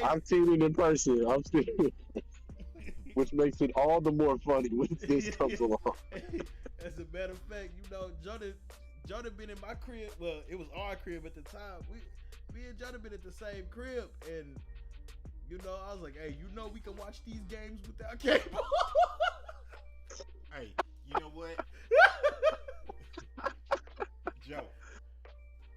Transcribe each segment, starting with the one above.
I've seen it in person. I've seen it, which makes it all the more funny when this comes along. As a matter of fact, Jordan been in my crib. Well, it was our crib at the time. Me and Jordan been at the same crib, and I was like, hey, we can watch these games without cable. Hey, you know what? Joe.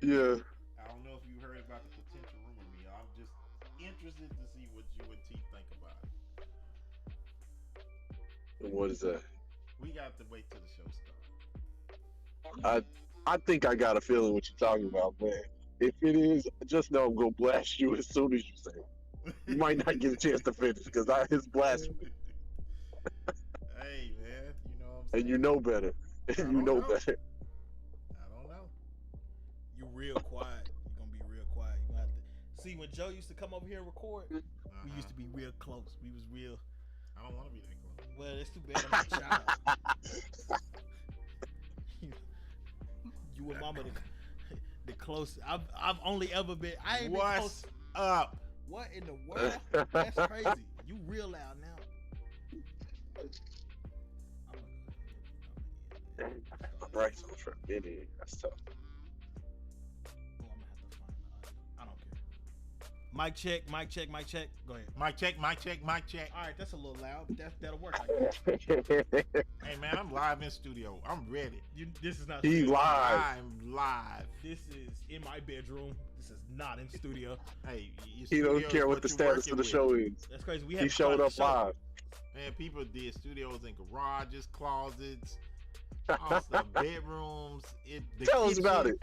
Yeah. I don't know if you heard about the potential rumor mill. I'm just interested to see what you and T think about it. What is that? We got to wait till the show starts. I think I got a feeling what you're talking about, man. If it is, just know I'm gonna blast you as soon as you say it. You might not get a chance to finish because it's blasphemy. Hey, man, you know what I'm saying? And you know better. And you know better. I don't know. You real quiet. You're gonna be real quiet. You gonna have to see when Joe used to come over here and record. We used to be real close. We was real. I don't want to be that close. Well, it's too bad I'm a child. You and Mama the closest. I've only ever been. I ain't been close. What's up? What in the world? That's crazy. You real loud now. Right, so for a minute, that's tough. Oh, I'm gonna have to find the audio. I don't care. Mic check. Go ahead. Mic check. All right, that's a little loud. That'll work. Hey, man, I'm live in studio. I'm ready. This is not. He's studio. live. I'm live. This is in my bedroom. This is not in studio. Hey, He don't care what the status of the show is. That's crazy. He showed up live. Man, people did studios in garages, closets, all stuff, bedrooms. Tell us about it.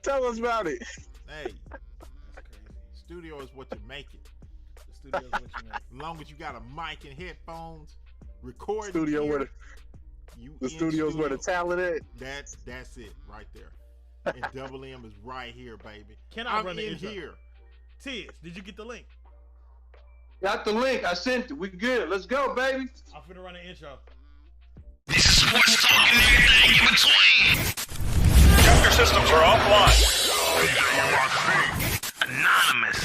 Tell us about it. Hey, That's crazy. studio is what you make it. The studio is what you make. As long as you got a mic and headphones, recording. Studio gear, where you the in studio's where the studio. talent is. That's it right there. And Double M is right here, baby. Can I I'm run the in intro? here. Tiz, did you get the link? Got the link. I sent it. We good. Let's go, baby. I'm finna run the intro. This is sports talk and everything in between. Computer systems are offline. Anonymous.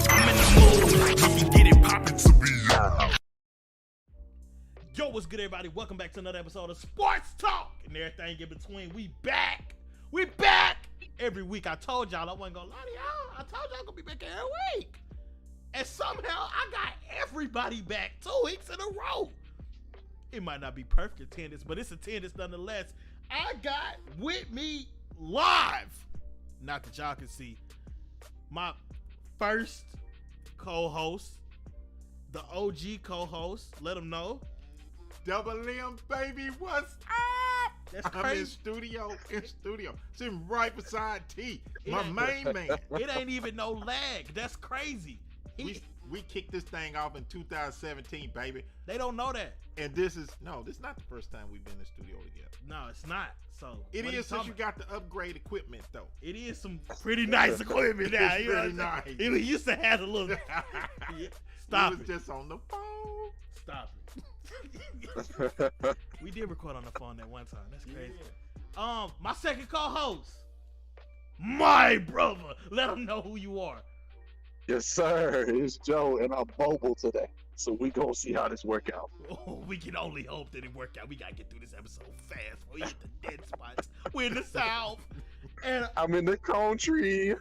I'm in the mood. We can get it poppin' to be Yo, what's good, everybody? Welcome back to another episode of Sports Talk and everything in between. We back. Every week. I told y'all I wasn't gonna lie to y'all. I told y'all I'm gonna be back every week. And somehow I got everybody back 2 weeks in a row. It might not be perfect attendance, but it's attendance nonetheless. I got with me live, not that y'all can see, my first co-host, the OG co-host. Let them know. Double M, baby, what's up? That's I'm crazy. in studio. Sitting right beside T, my Yeah. main man. It ain't even no lag. That's crazy. We kicked this thing off in 2017, baby. They don't know that. And this is not the first time we've been in the studio together. No, it's not. So It what is since you talking got the upgrade equipment, though. about? It is some pretty nice equipment now. It's You know pretty what I'm saying? nice. We used to have a little. Stop We was it. just on the phone. Stop it. We did record on the phone that one time. That's crazy. My second co-host, my brother. Let them know who you are. Yes, sir. It's Joe, and I'm mobile today. So we gonna see how this work out. Oh, we can only hope that it work out. We gotta get through this episode fast. We hit the dead spots. We're in the South, and I'm in the country.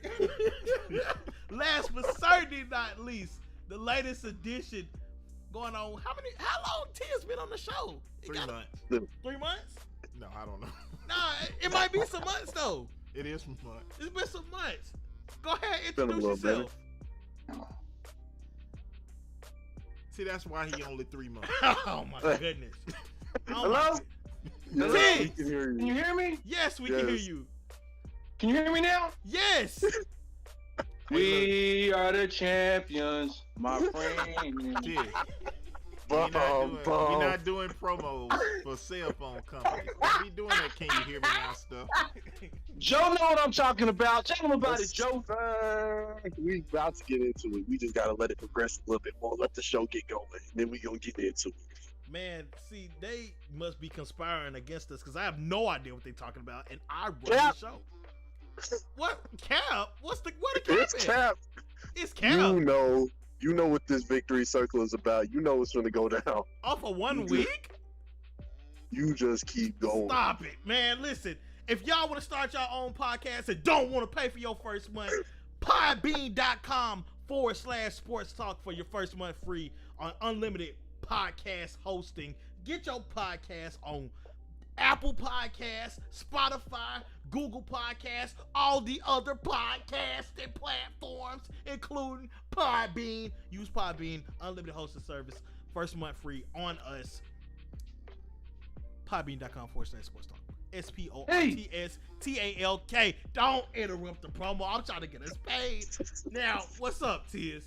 last but certainly not least, the latest edition going on. How long T's been on the show? 3 months. 3 months? No, I don't know. Nah, it might be some months though. It is some months. It's been some months. Go ahead, Been a introduce little yourself. See, that's why he only 3 months. Oh my goodness. Oh Hello? my- Yes, Hey! we can hear Can you. you hear me? Yes, we can hear Yes. you. Can you hear me now? Yes. We are the champions, my friend. Shit. Bum, We're not doing promos for cell phone companies. We be doing that Can You Hear Me Now stuff. Joe know what I'm talking about. Tell him about it, Joe. We about to get into it. We just gotta let it progress a little bit more. Let the show get going, and then we gonna get into it. Man, see, they must be conspiring against us because I have no idea what they're talking about, and I run Cap. the show. What Cap? What a Cap? It's is? Cap. It's cap. You know what this victory circle is about. You know what's going to go down. Oh, for 1 You just- week? You just keep going. Stop it, man. Listen, if y'all want to start your own podcast and don't want to pay for your first month, podbean.com/sports talk for your first month free on unlimited podcast hosting. Get your podcast on Apple Podcasts, Spotify, Google Podcasts, all the other podcasting platforms, including Podbean. Use Podbean, unlimited hosting service, first month free on us. Podbean.com/sports talk. SPORTSTALK. Don't interrupt the promo. I'm trying to get us paid. Now, what's up, Tiz?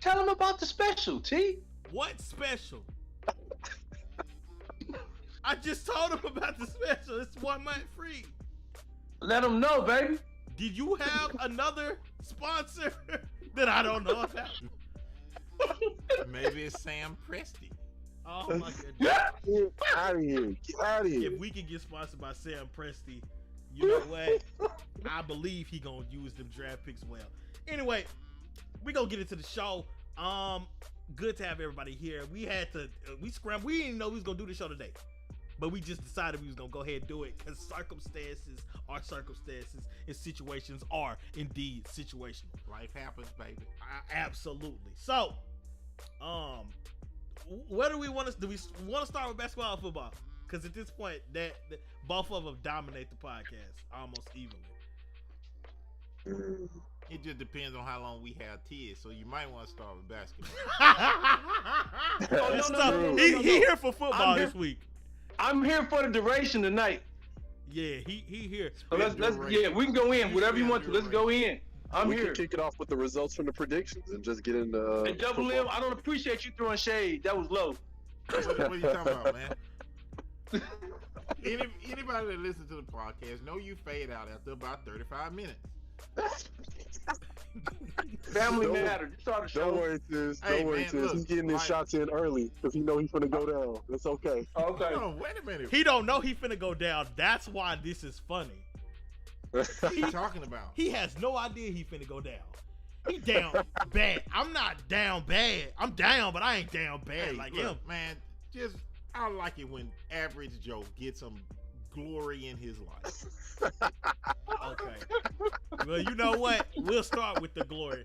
Tell them about the special, T. What special? I just told him about the special. It's 1 month free. Let them know, baby. Did you have another sponsor that I don't know about? Maybe it's Sam Presti. Oh my goodness. Get out of here. Get out of here. If we can get sponsored by Sam Presti, you know what? I believe he gonna use them draft picks well. Anyway, we gonna get into the show. Good to have everybody here. We had to we scrambled. We didn't know we was gonna do the show today, but we just decided we was gonna go ahead and do it because circumstances are circumstances and situations are indeed situational. Life happens, baby. Absolutely. So, what do we want to do? We want to start with basketball or football? Because at this point, that both of them dominate the podcast almost evenly. It just depends on how long we have Tiz, so you might want to start with basketball. That's So, true. he here for football I'm here- this week. I'm here for the duration tonight. Yeah, he here. So let's we can go in. Whatever you want to. Let's go in. I'm We here. can kick it off with the results from the predictions and just get into. And Double M, I don't appreciate you throwing shade. That was low. What are you talking about, man? Anybody that listens to the podcast know you fade out after about 35 minutes. Family Don't- matter. Just start the show. Don't worry, sis. Hey, Don't worry, man, sis. look, He's getting his like- shots in early because he know he's gonna go down. It's okay. Okay. Hold on, wait a minute. He don't know he finna go down. That's why this is funny. What are you talking about? He has no idea he finna go down. He down bad. I'm not down bad. I'm down, but I ain't down bad Hey, like look, him. man, I like it when Average Joe gets some glory in his life. Okay. Well, you know what? We'll start with the glory.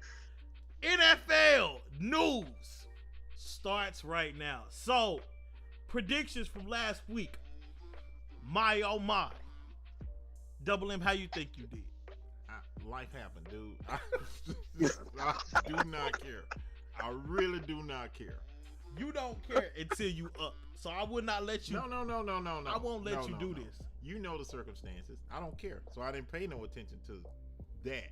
NFL news starts right now. So, predictions from last week. My oh my. Double M, how you think you did? Life happened, dude. I do not care. I really do not care. You don't care until you up. So I would not let you. No. I won't let you do no. this. You know the circumstances. I don't care. So I didn't pay no attention to that.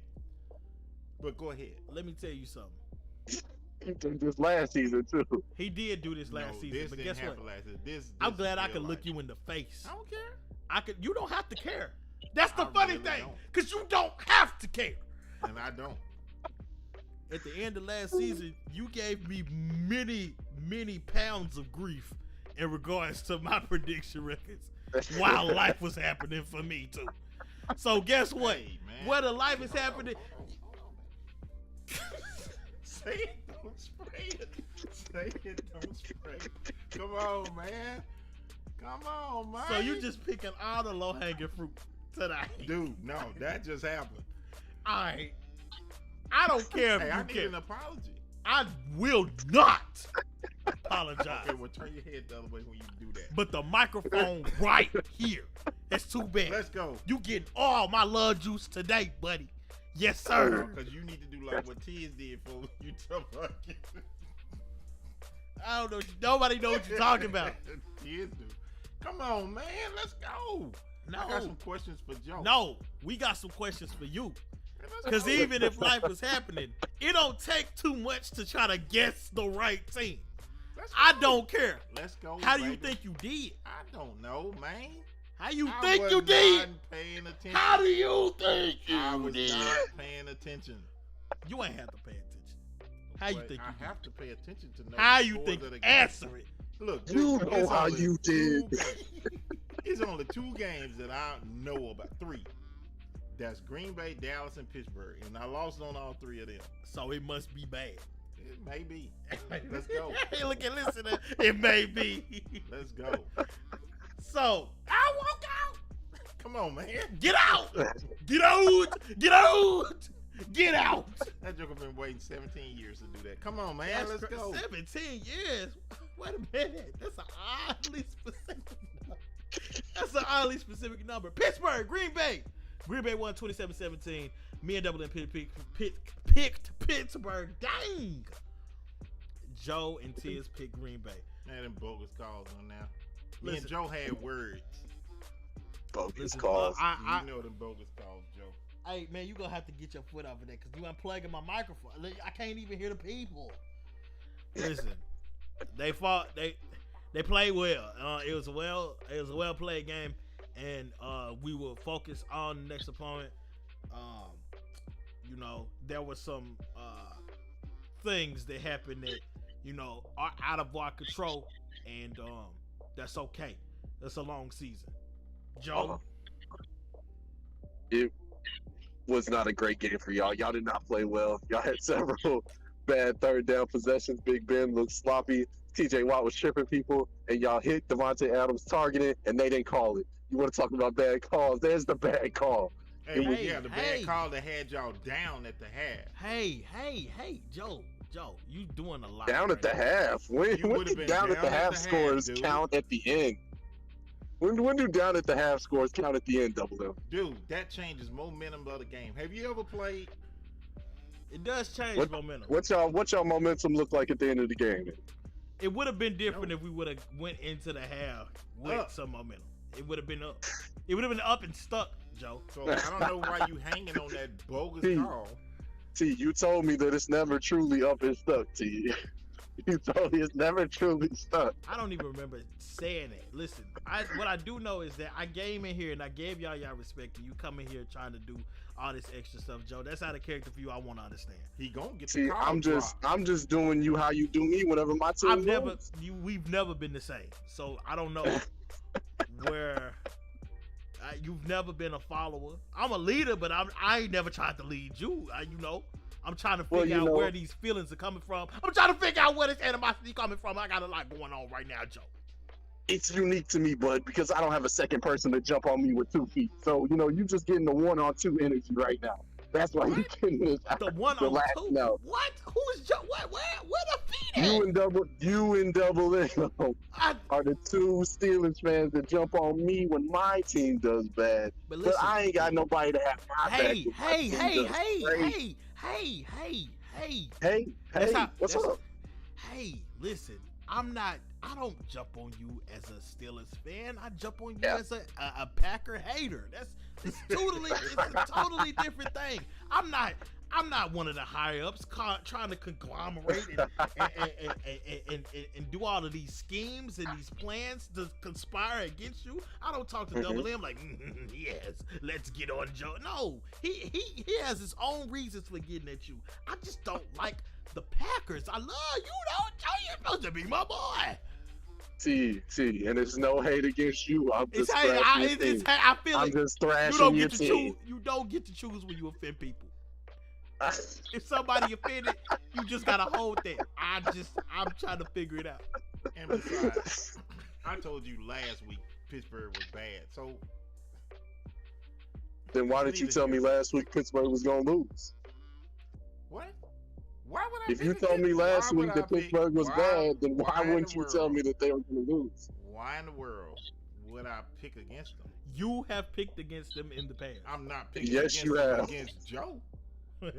But go ahead. Let me tell you something. He did this last season too. He did do this last No, season, this but didn't guess what? happen last season. This I'm glad is I could real look life. you in the face. I don't care. You don't have to care. That's the I funny really thing, don't. because you don't have to care. And I don't. At the end of last season, you gave me many pounds of grief in regards to my prediction records while life was happening for me too. So guess what? Hey, man. Whether life is happening, Say it, don't spray it. Say it, don't spray it. Come on, man. Come on, man. so you just picking all the low hanging fruit tonight. Dude, no, that just happened. All right. I don't care if Hey, I you need care. an apology. I will not apologize. Okay, well, turn your head the other way when you do that. But the microphone right here. It's too bad. Let's go. You getting all my love juice today, buddy. Yes, sir. Because you need to do like what Tiz did for you. I don't know. Nobody knows what you're talking about. Tiz do. Come on, man. Let's go. I got No. some questions for Joe. No. We got some questions for you. Man, let's Because go. even if life was happening, it don't take too much to try to guess the right team. Let's I go. don't care. Let's go. How do you baby. think you did? I don't know, man. How you I think was you did? not paying attention. How do you think I you was did? not paying attention. You ain't have to pay attention. How you But think I you did? have to pay attention to know How the you scores think? of the game. Answer it. Look, You dude, know it's how only you two did. games. It's only 2 games that I know about. 3 That's Green Bay, Dallas, and Pittsburgh, and I lost on all three of them. So it must be bad. It may be. Let's go. Hey, look at listen. It may be. Let's go. So I walk out. Come on, man. Get out. Get out. Get out. Get out. That joker been waiting 17 years to do that. Come on, man. Let's go. 17 years. Wait a minute. That's an oddly specific number. That's an oddly specific number. Pittsburgh, Green Bay. Green Bay won 27-17. Me and Double M picked Pittsburgh. Dang. Joe and Tiz picked Green Bay. Man, them bogus calls on now. Me Listen. and Joe had words. Bogus calls. You know them bogus calls, Joe. Hey man, you gonna have to get your foot off of that because you unplugging my microphone. I can't even hear the people. Listen, they fought. They played well. It was a well played game, and we were focused on the next opponent. You know, there were some things that happened that are out of our control, and that's okay. That's a long season. Joe. It was not a great game for y'all. Y'all did not play well. Y'all had several bad third down possessions. Big Ben looked sloppy. TJ Watt was tripping people, and y'all hit Devontae Adams targeting, and they didn't call it. You want to talk about bad calls? There's the bad call. Hey, the bad call that had y'all down at the half. Hey, Joe, you doing a lot. Down at the half. When do down at the half scores count at the end? When do down at the half scores count at the end, Double M? Dude, that changes momentum of the game. Have you ever played? It does change momentum. What y'all momentum look like at the end of the game? It would have been different if we would have went into the half with some momentum. It would have been up. It would have been up and stuck, Joe. So I don't know why you hanging on that bogus call. T, you told me that it's never truly up and stuck, T. You told me it's never truly stuck. I don't even remember saying it. Listen, what I do know is that I came in here and I gave y'all respect, and you come in here trying to do all this extra stuff, Joe. That's out of character for you. I want to understand. He gonna get See, the call. I'm just doing you how you do me whenever my team wins. We've never been the same, so I don't know where. You've never been a follower. I'm a leader, but I ain't never tried to lead you. I'm trying to figure out where these feelings are coming from. I'm trying to figure out where this animosity coming from. I got a lot going on right now, Joe. It's unique to me, bud, because I don't have a second person to jump on me with 2 feet. So, you just getting the 1-on-2 energy right now. That's why you're getting this. The 1-on-2? No. What? Who's Joe? Where the feet at? You and Double M are the two Steelers fans that jump on me when my team does bad. But I ain't got nobody to have my back. Hey, what's up? Hey, listen, I don't jump on you as a Steelers fan. I jump on you as a Packer hater. It's a totally different thing. I'm not one of the higher ups trying to conglomerate and do all of these schemes and these plans to conspire against you. I don't talk to Double M like, yes, let's get on Joe. No, he has his own reasons for getting at you. I just don't like the Packers. I love you, though. Joe, you're supposed to be my boy. See, and it's no hate against you. I'm just I feel I'm it. just thrashing your team. You don't get to choose when you offend people. If somebody offended, you just gotta hold that. I'm trying to figure it out. And besides, I told you last week Pittsburgh was bad. So then why didn't you tell me last week Pittsburgh was gonna lose? What? Why would I? If you told me last week that Pittsburgh was bad, then why wouldn't you tell me that they were gonna lose? Why in the world would I pick against them? You have picked against them in the past. I'm not picking against Joe. You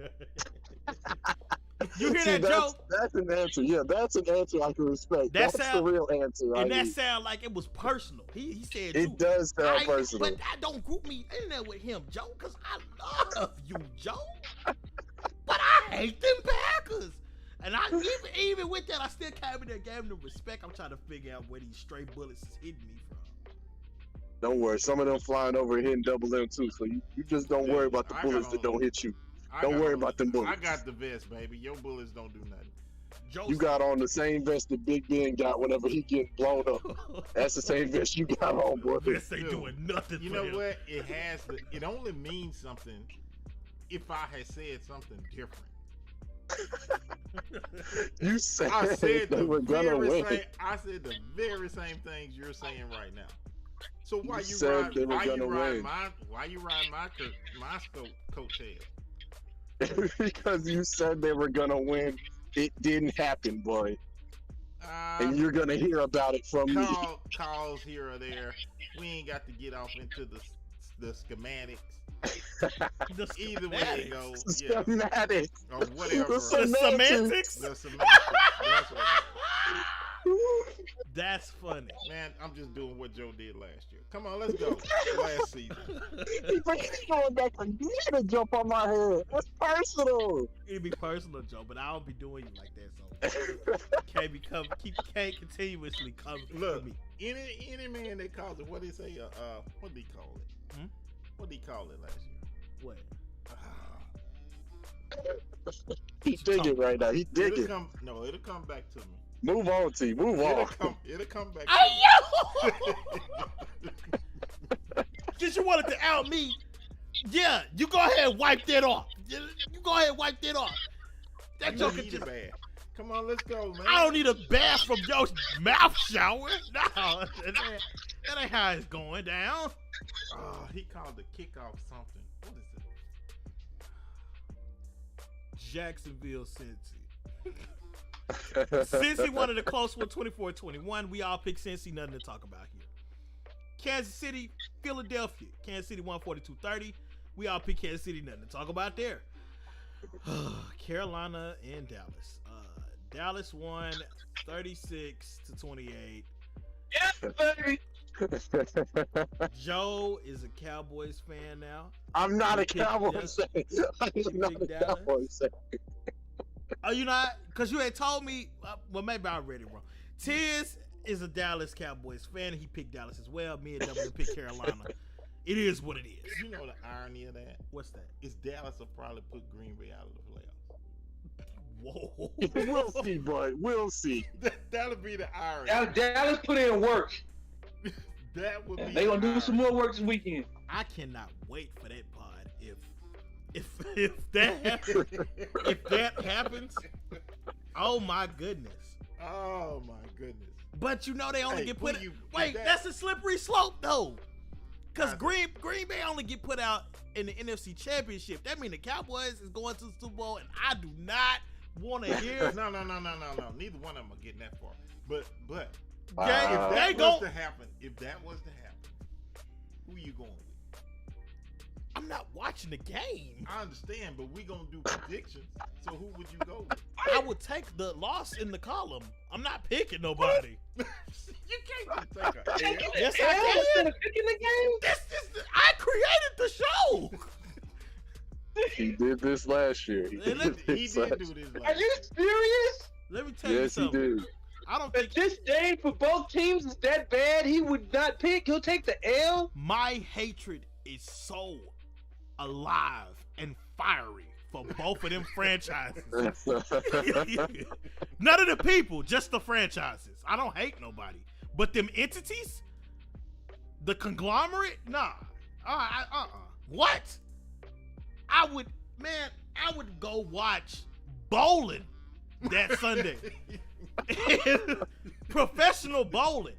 hear that, Joe? That's an answer. Yeah, that's an answer I can respect. That's the real answer. And that sound like it was personal. He said it does sound personal. But I don't group me in there with him, Joe, because I love you, Joe. But I hate them Packers. And even with that, I still came in there, gave them the respect. I'm trying to figure out where these stray bullets is hitting me from. Don't worry, some of them flying over and hitting Double M too. So you just don't worry about the bullets that don't hit you. Don't worry about them bullets. I got the vest, baby. Your bullets don't do nothing. You got on the same vest that Big Ben got whenever he get blown up. That's the same vest you got on, boy. This ain't doing nothing. You for know him. what? It only means something if I had said something different. You said, I said they were gonna win. I said the very same things you're saying right now. So why You you said ride? they were Why you gonna ride win. my coattail? Because you said they were gonna win. It didn't happen, boy. And you're gonna hear about it from me. Calls here or there. We ain't got to get off into the schematics. Either way it goes, yeah, Schematic. or whatever. The semantics. The semantics. That's what. That's funny. Man, I'm just doing what Joe did last year. Come on, let's go. Last season. He's going back again to jump on my head. That's personal. It'd be personal, Joe, but I don't be doing you like that. So can't continuously come Look, for me. any man that calls it, what did he say? What did he call it? What did he call it last year? What? He digging right now. He digging. It'll come back to me. Move on, T. Move on. It'll come back. Hey, yo! Since you wanted to out me, yeah, you go ahead and wipe that off. You go ahead and wipe that off. That joker just. Bad. Come on, let's go, man. I don't need a bath from your mouth shower. No, that ain't how it's going down. Oh, he called the kickoff something. What is it? Jacksonville, Cincy. Cincy wanted a close one, 24-21. We all picked Cincy, nothing to talk about here. Kansas City, Philadelphia. Kansas City 142-30. We all picked Kansas City, nothing to talk about there. Carolina and Dallas. Dallas won 36-28. Yeah, baby. Joe is a Cowboys fan now. I'm not a You picked Cowboys fan. I'm not picked a Dallas? Cowboys fan. Oh, you not? Because you had told me. Well, maybe I read it wrong. Tiz is a Dallas Cowboys fan. He picked Dallas as well. Me and W picked Carolina. It is what it is. You know the irony of that? What's that? Is Dallas will probably put Green Bay out of the playoffs. Whoa. We'll see, boy. We'll see. That'll be the irony. Dallas put in work. That would be. They gonna do irony. some more work this weekend. I cannot wait for that pod. If that happens, oh my goodness. Oh my goodness. But you know they only Hey, get put. who you- Wait, that- that's a slippery slope though. Cause I- Green Bay only get put out in the NFC Championship. That means the Cowboys is going to the Super Bowl, and I do not want to hear. No. Neither one of them are getting that far. But They if that go. was to happen, who you going with? I'm not watching the game. I understand, but we gonna do predictions. So who would you go with? I would take the loss in the column. I'm not picking nobody. You can't just take a L. Yes, I can. Picking the game. I created the show. He did this last year. He did do this Are last you serious? Let me tell you Yes, he something. did. I don't If think this game for both teams is that bad, he would not pick. He'll take the L. my hatred is so alive and fiery for both of them franchises. None of the people, just the franchises. I don't hate nobody, but them entities, the conglomerate, nah. What? I would go watch bowling that Sunday. Professional bowling.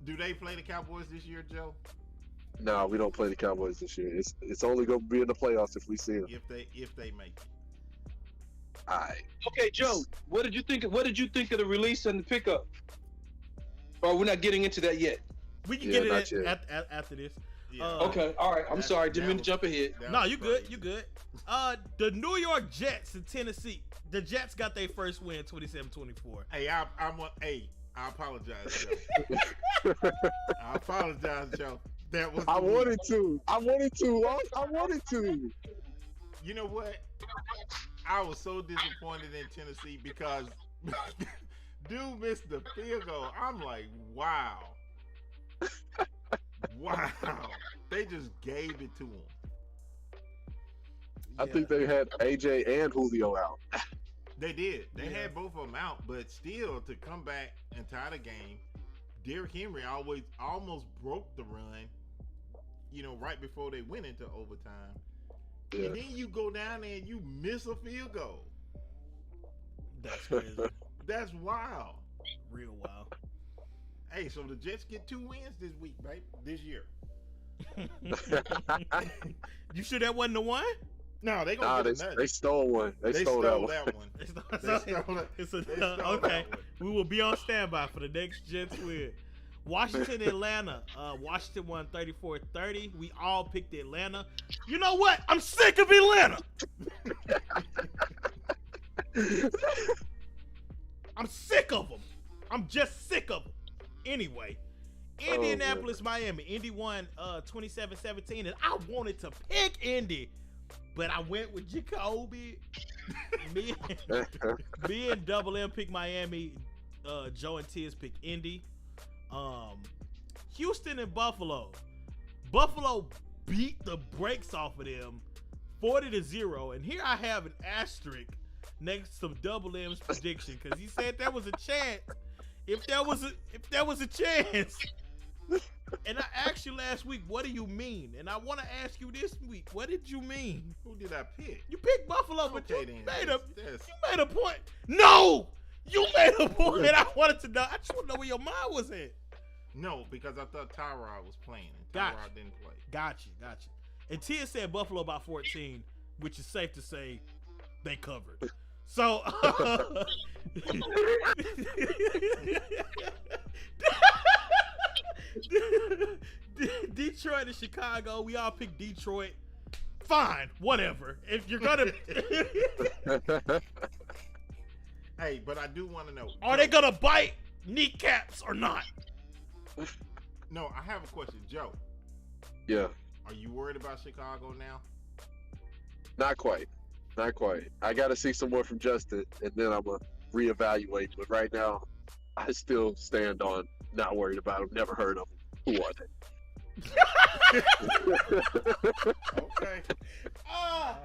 Do they play the Cowboys this year, Joe? No, we don't play the Cowboys this year. It's only gonna be in the playoffs if we see them. If they make it. All right. Okay, Joe. What did you think? What did you think of the release and the pickup? Or we're not getting into that yet. We can Yeah, get not it yet. after this. Yeah. Okay. All right. I'm That- sorry. that Didn't mean to was- jump ahead. That No, was you good. crazy. You good. The New York Jets in Tennessee. The Jets got their first win, 27-24. Hey, I apologize, Joe. I apologize, Joe. That was. I the week. wanted to. I wanted to. You know what? I was so disappointed in Tennessee because dude missed the field goal. I'm like, wow. Wow. They just gave it to him. I think they had AJ and Julio out. They did. They Yeah. had both of them out, but still to come back and tie the game, Derrick Henry almost broke the run. Right before they went into overtime, Yeah. and then you go down there and you miss a field goal. That's crazy. That's wild. Real wild. Hey, so the Jets get 2 wins this week, babe. This year. You sure that wasn't the one? No, they Nah, gonna get another. they stole one. They stole that one. It's They stole it. It's They stole okay. that one. We will be on standby for the next Jets win. Washington, Atlanta. Washington won 34-30. We all picked Atlanta. You know what? I'm sick of Atlanta. I'm sick of them. I'm just sick of them. Anyway, Indianapolis, Miami. Indy won 27-17, and I wanted to pick Indy, but I went with Jacoby. Me and Double M picked Miami. Joe and Tiz picked Indy. Houston and Buffalo. Buffalo beat the brakes off of them 40-0, and here I have an asterisk next to Double M's prediction because he said there was a chance. If there was a chance. And I asked you last week, what do you mean? And I want to ask you this week, what did you mean? Who did I pick? You picked Buffalo, but Okay, you then. made That's- you made a point. No, you made a point. I wanted to know. I just want to know where your mind was at. No, because I thought Tyrod was playing, and Gotcha. Tyrod didn't play. Gotcha. And Tia said Buffalo by 14, which is safe to say they covered. So Detroit and Chicago, we all picked Detroit. Fine, whatever. If you're gonna Hey, but I do want to know. are they gonna bite kneecaps or not? No, I have a question, Joe. Yeah, Are you worried about Chicago now? not quite. Not quite. I got to see some more from Justin, and then I'm going to reevaluate. But right now, I still stand on not worried about them, never heard of them. Who are they? Okay. Ah,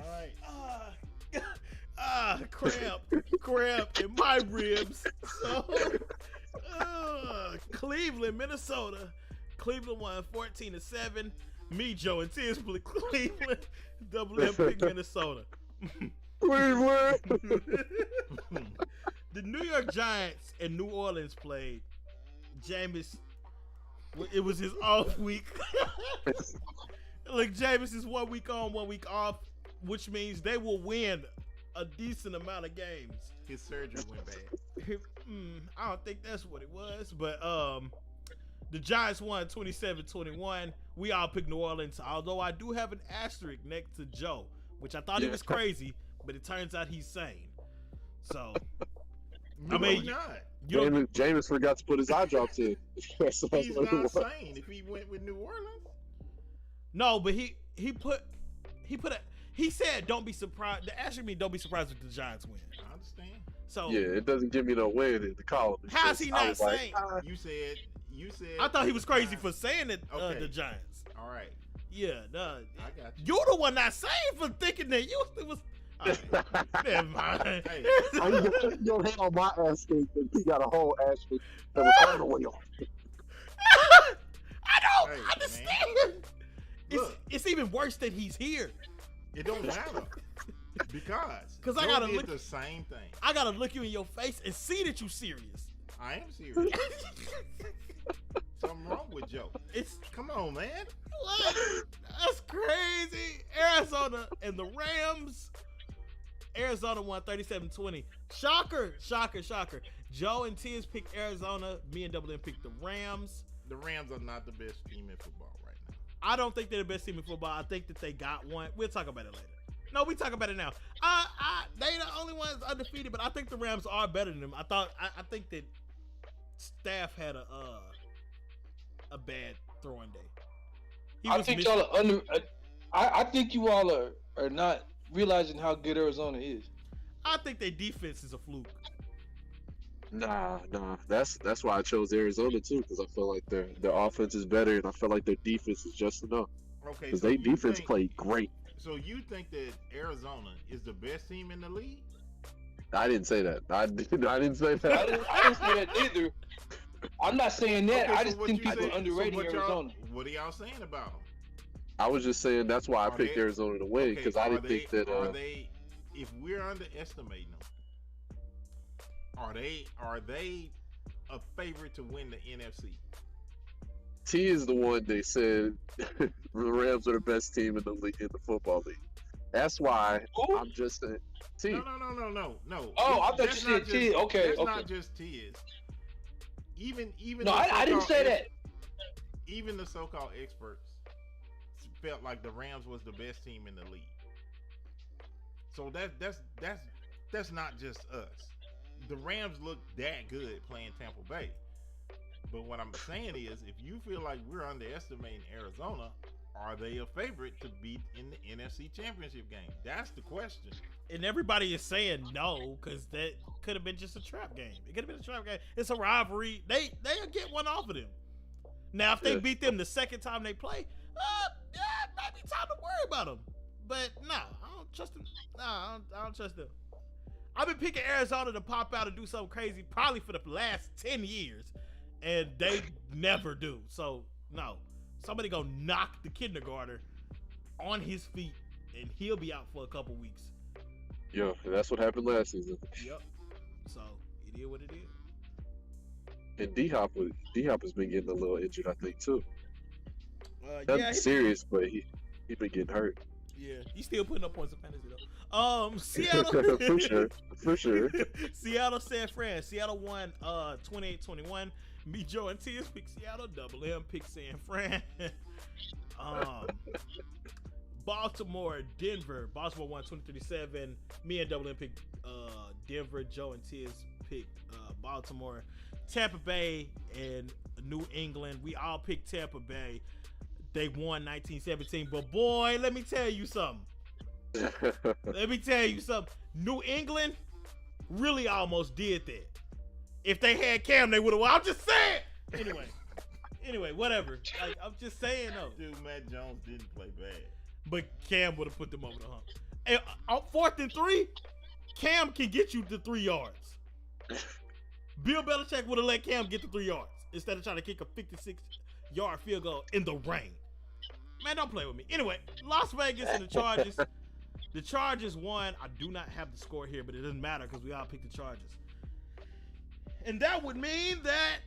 All right. cramp in my ribs. So, Cleveland, Minnesota. Cleveland won 14-7. Me, Joe, and Tiz split Cleveland. Double M pick Minnesota. Cleveland. The New York Giants and New Orleans played. Jameis, it was his off week. Look, Jameis is 1 week on, 1 week off, which means they will win a decent amount of games. His surgery went bad. I don't think that's what it was, but the Giants won 27-21. We all picked New Orleans, although I do have an asterisk next to Joe, which I thought he was crazy, but it turns out he's sane. So, No, I mean, he's not. you don't, Jameis forgot to put his eye drops in. That's He's what it not was. sane if he went with New Orleans. no, but he said don't be surprised. The asterisk means don't be surprised if the Giants win. I understand. So Yeah, it doesn't give me no win in the column. It's how's just- he I not was like, sane? You said. I thought he was crazy for saying it. Okay. The Giants. All right. Yeah, no. I got you. You're the one not sane for thinking that you was. All right, never mind. Hey. you don't hate on my ass cake, but he got a whole ass cake that was all the way off. I don't Hey, understand. Look. It's even worse that he's here. It don't matter because 'Cause I Joe gotta did look- the same thing. I gotta look you in your face and see that you serious. I am serious. Something wrong with Joe. It's Come on, man. what? That's crazy. Arizona and the Rams. Arizona won 37-20. Shocker. Joe and Tiz picked Arizona. Me and Double M picked the Rams. The Rams are not the best team in football right now. I don't think they're the best team in football. I think that they got one. We'll talk about it later. No, we talk about it now. They the only ones undefeated, but I think the Rams are better than them. I think that Staff had a bad throwing day. He I was think missing- y'all are under. I think you all are not realizing how good Arizona is. I think their defense is a fluke. Nah. That's why I chose Arizona too, because I feel like their offense is better, and I feel like their defense is just enough. Okay, Because so they you defense think- played great. So you think that Arizona is the best team in the league? I didn't say that. I didn't say I that. didn't say that either. I'm not saying that. Okay, I so just what think you people saying- underrating what y'all- Arizona. What are y'all saying about them? I was just saying that's why I Are picked they- Arizona to win because I didn't think that. Are they? If we're underestimating them, are they a favorite to win the NFC? T is the one they said the Rams are the best team in the league, in the football league. That's why Who? I'm just saying. T. No. Oh, I thought That's you not said just- T. Okay, That's okay. not just Tiz. Even No, the I didn't so-called say ex- that. Even the so-called experts felt like the Rams was the best team in the league. So that's not just us. The Rams look that good playing Tampa Bay. But what I'm saying is, if you feel like we're underestimating Arizona, are they a favorite to beat in the NFC Championship game? That's the question. And everybody is saying no because that could have been just a trap game. It could have been a trap game. It's a rivalry. They'll get one off of them. Now, if they Yeah. beat them the second time they play, yeah, it might be time to worry about them. But nah, I don't trust them. Nah, I don't trust them. I've been picking Arizona to pop out and do something crazy probably for the last 10 years, and they never do. So no, somebody gonna knock the kindergartner on his feet, and he'll be out for a couple weeks. Yeah, that's what happened last season. Yep. So it is what it is. And D Hop has been getting a little injured, I think too. Yeah, Nothing serious, but he been getting hurt. yeah, he's still putting up points of fantasy though. Seattle for sure. Seattle, San Fran. Seattle won 28-21. Me, Joe, and Tiz pick Seattle. Double M pick San Fran. Baltimore, Denver. Baltimore won 23-7. Me and Double M picked Denver. Joe and Tiz picked Baltimore. Tampa Bay and New England. We all picked Tampa Bay. They won 19-17. But boy, let me tell you something. New England really almost did that. If they had Cam, they would have won. I'm just saying. Anyway, whatever. Like, I'm just saying though. Dude, Matt Jones didn't play bad. But Cam would have put them over the hump. And on 4th and 3, Cam can get you to 3 yards. Bill Belichick would have let Cam get to 3 yards instead of trying to kick a 56-yard field goal in the rain. Man, don't play with me. Anyway, Las Vegas and the Chargers. The Chargers won. I do not have the score here, but it doesn't matter because we all picked the Chargers. And that would mean that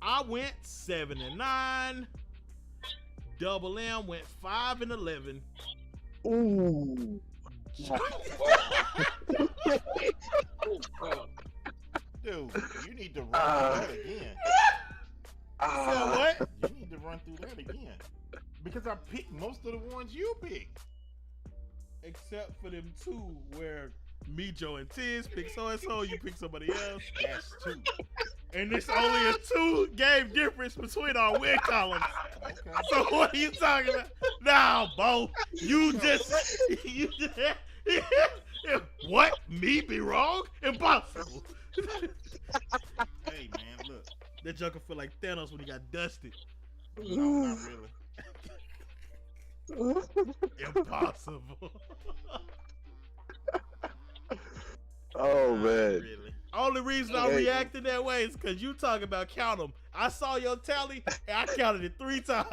I went 7-9. Double M went 5-11. Ooh. Dude, you need to run through that again. So what? You need to run through that again. Because I picked most of the ones you picked. Except for them two where me, Joe, and Tiz pick so-and-so, you pick somebody else. That's two. And it's only a 2-game difference between our win columns. Okay. So what are you talking about? Nah, Bo, you just what? Me be wrong? Impossible. Hey, man, look. That joker feel like Thanos when he got dusted. No, not really. Impossible. Oh Not man. really. Only reason I Hey. reacted that way is because you talking about count them. I saw your tally and I counted it 3 times.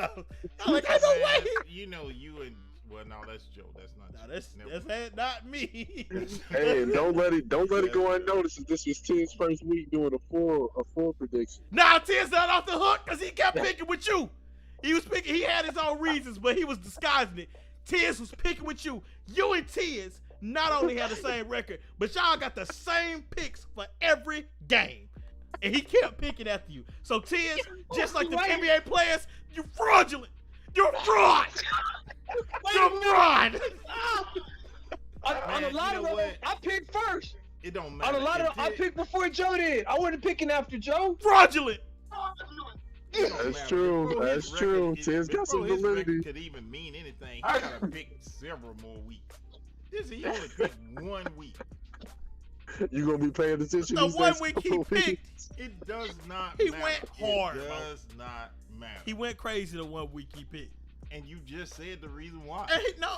I'm like, ain't no Man, way. you know, you and well, no, that's Joe. That's not. Nah, Joe. Never mind. that's not me. Hey, and don't let it go unnoticed. This was T's first week doing a full prediction. Nah, Tiz not off the hook because he kept picking with you. He was picking. He had his own reasons, but he was disguising it. Tiz was picking with you. You and Tiz not only had the same record, but y'all got the same picks for every game. And he kept picking after you. So Tiz, just like the NBA players, you fraudulent. You're a fraud. You're a fraud. On a Man, lot you of know them, what? I picked first. It don't On matter. a lot of them, I picked before Joe did. I wasn't picking after Joe. Fraudulent. That's true. That's true. Tiz got some validity. Could even mean anything. He gotta pick several more weeks. He only picked 1 week. You gonna be paying attention? The these 1 next week he couple picked, weeks? It does not He matter. went hard, It bro. does not matter. he went crazy the 1 week he picked. And you just said the reason why.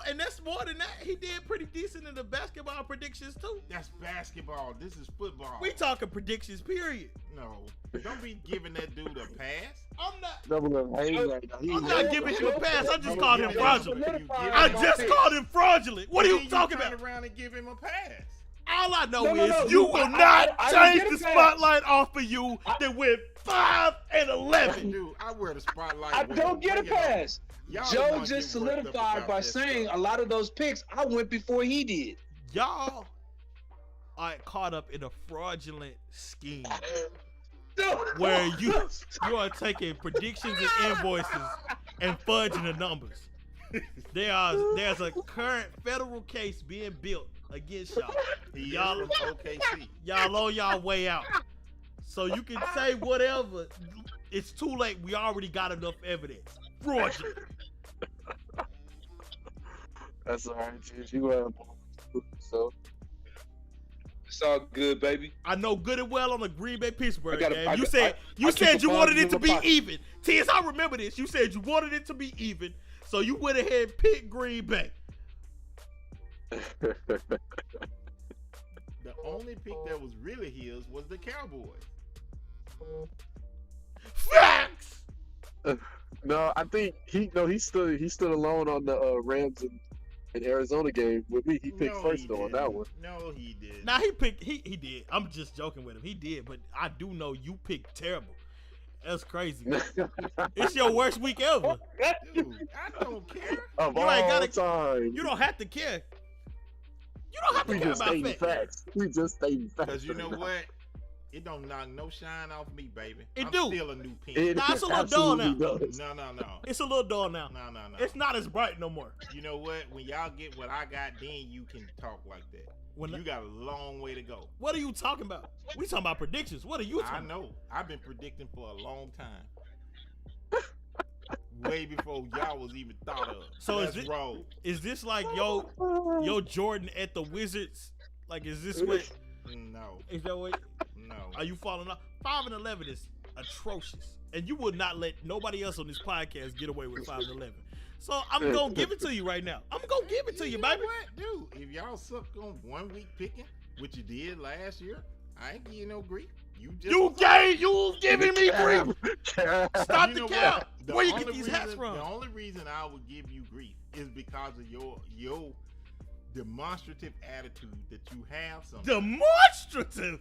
And that's more than that. He did pretty decent in the basketball predictions too. That's basketball. This is football. We talking predictions, period. No. Don't be giving that dude a pass. I'm not. I'm not giving him a pass. I just called him You fraudulent. give him I a just pass. called him fraudulent. What are Then you talking turn about? around and give him a pass. All I know No, is you will not I change didn't the get a pass. spotlight off of you that went 5-11. Dude, I wear the spotlight. I with don't him. get a Bring it on. pass. Y'all Joe don't just get worked up solidified about by that saying stuff. a lot of those picks I went before he did. Y'all are caught up in a fraudulent scheme where you are taking predictions and invoices and fudging the numbers. There's a current federal case being built against y'all. He is Y'all, from OKC. y'all on y'all way out. So you can say whatever. It's too late. We already got enough evidence. Fraudulent. That's all right, Chief. You have so It's all good, baby. I know good and well on the Green Bay Pittsburgh I gotta- game. I You got- said I keep you a wanted ball it to in be my pocket. even. Tiz, I remember this. You said you wanted it to be even, so you went ahead and picked Green Bay. The only pick that was really his was the Cowboys. Facts. no, I think he stood alone on the Rams and Arizona game with me. He picked No, first he though on didn't. that one. No, he did. Now he picked. He did. I'm just joking with him. He did, but I do know you picked terrible. That's crazy. It's your worst week ever. Dude, I don't care. Of You all ain't gotta- time. You don't have to care. You don't have to We care just about stating facts. facts. We just stating facts. Because you know what? It don't knock no shine off me, baby. It I'm do. still a new pin. It Nah, it's a little dull now. absolutely does. No. It's a little dull now. No. It's not as bright no more. You know what? When y'all get what I got, then you can talk like that. When You got a long way to go. what are you talking about? We talking about predictions. What are you I talking about? know. I've been predicting for a long time. Way before y'all was even thought of. So is Let's it- roll. Is this like yo Jordan at the Wizards? Like, is this what? No. Is that what? No. Are you falling off? 5-11 is atrocious, and you would not let nobody else on this podcast get away with 5-11. So I'm gonna give it to you right now. I'm gonna give it to you, know baby. what, dude? If y'all suck on 1 week picking, which you did last year, I ain't give you no grief. You just You giving me grief. Stop You the know count. what? The Where you only get these reason- hats from? The only reason I would give you grief is because of your demonstrative attitude that you have. Sometimes. Demonstrative.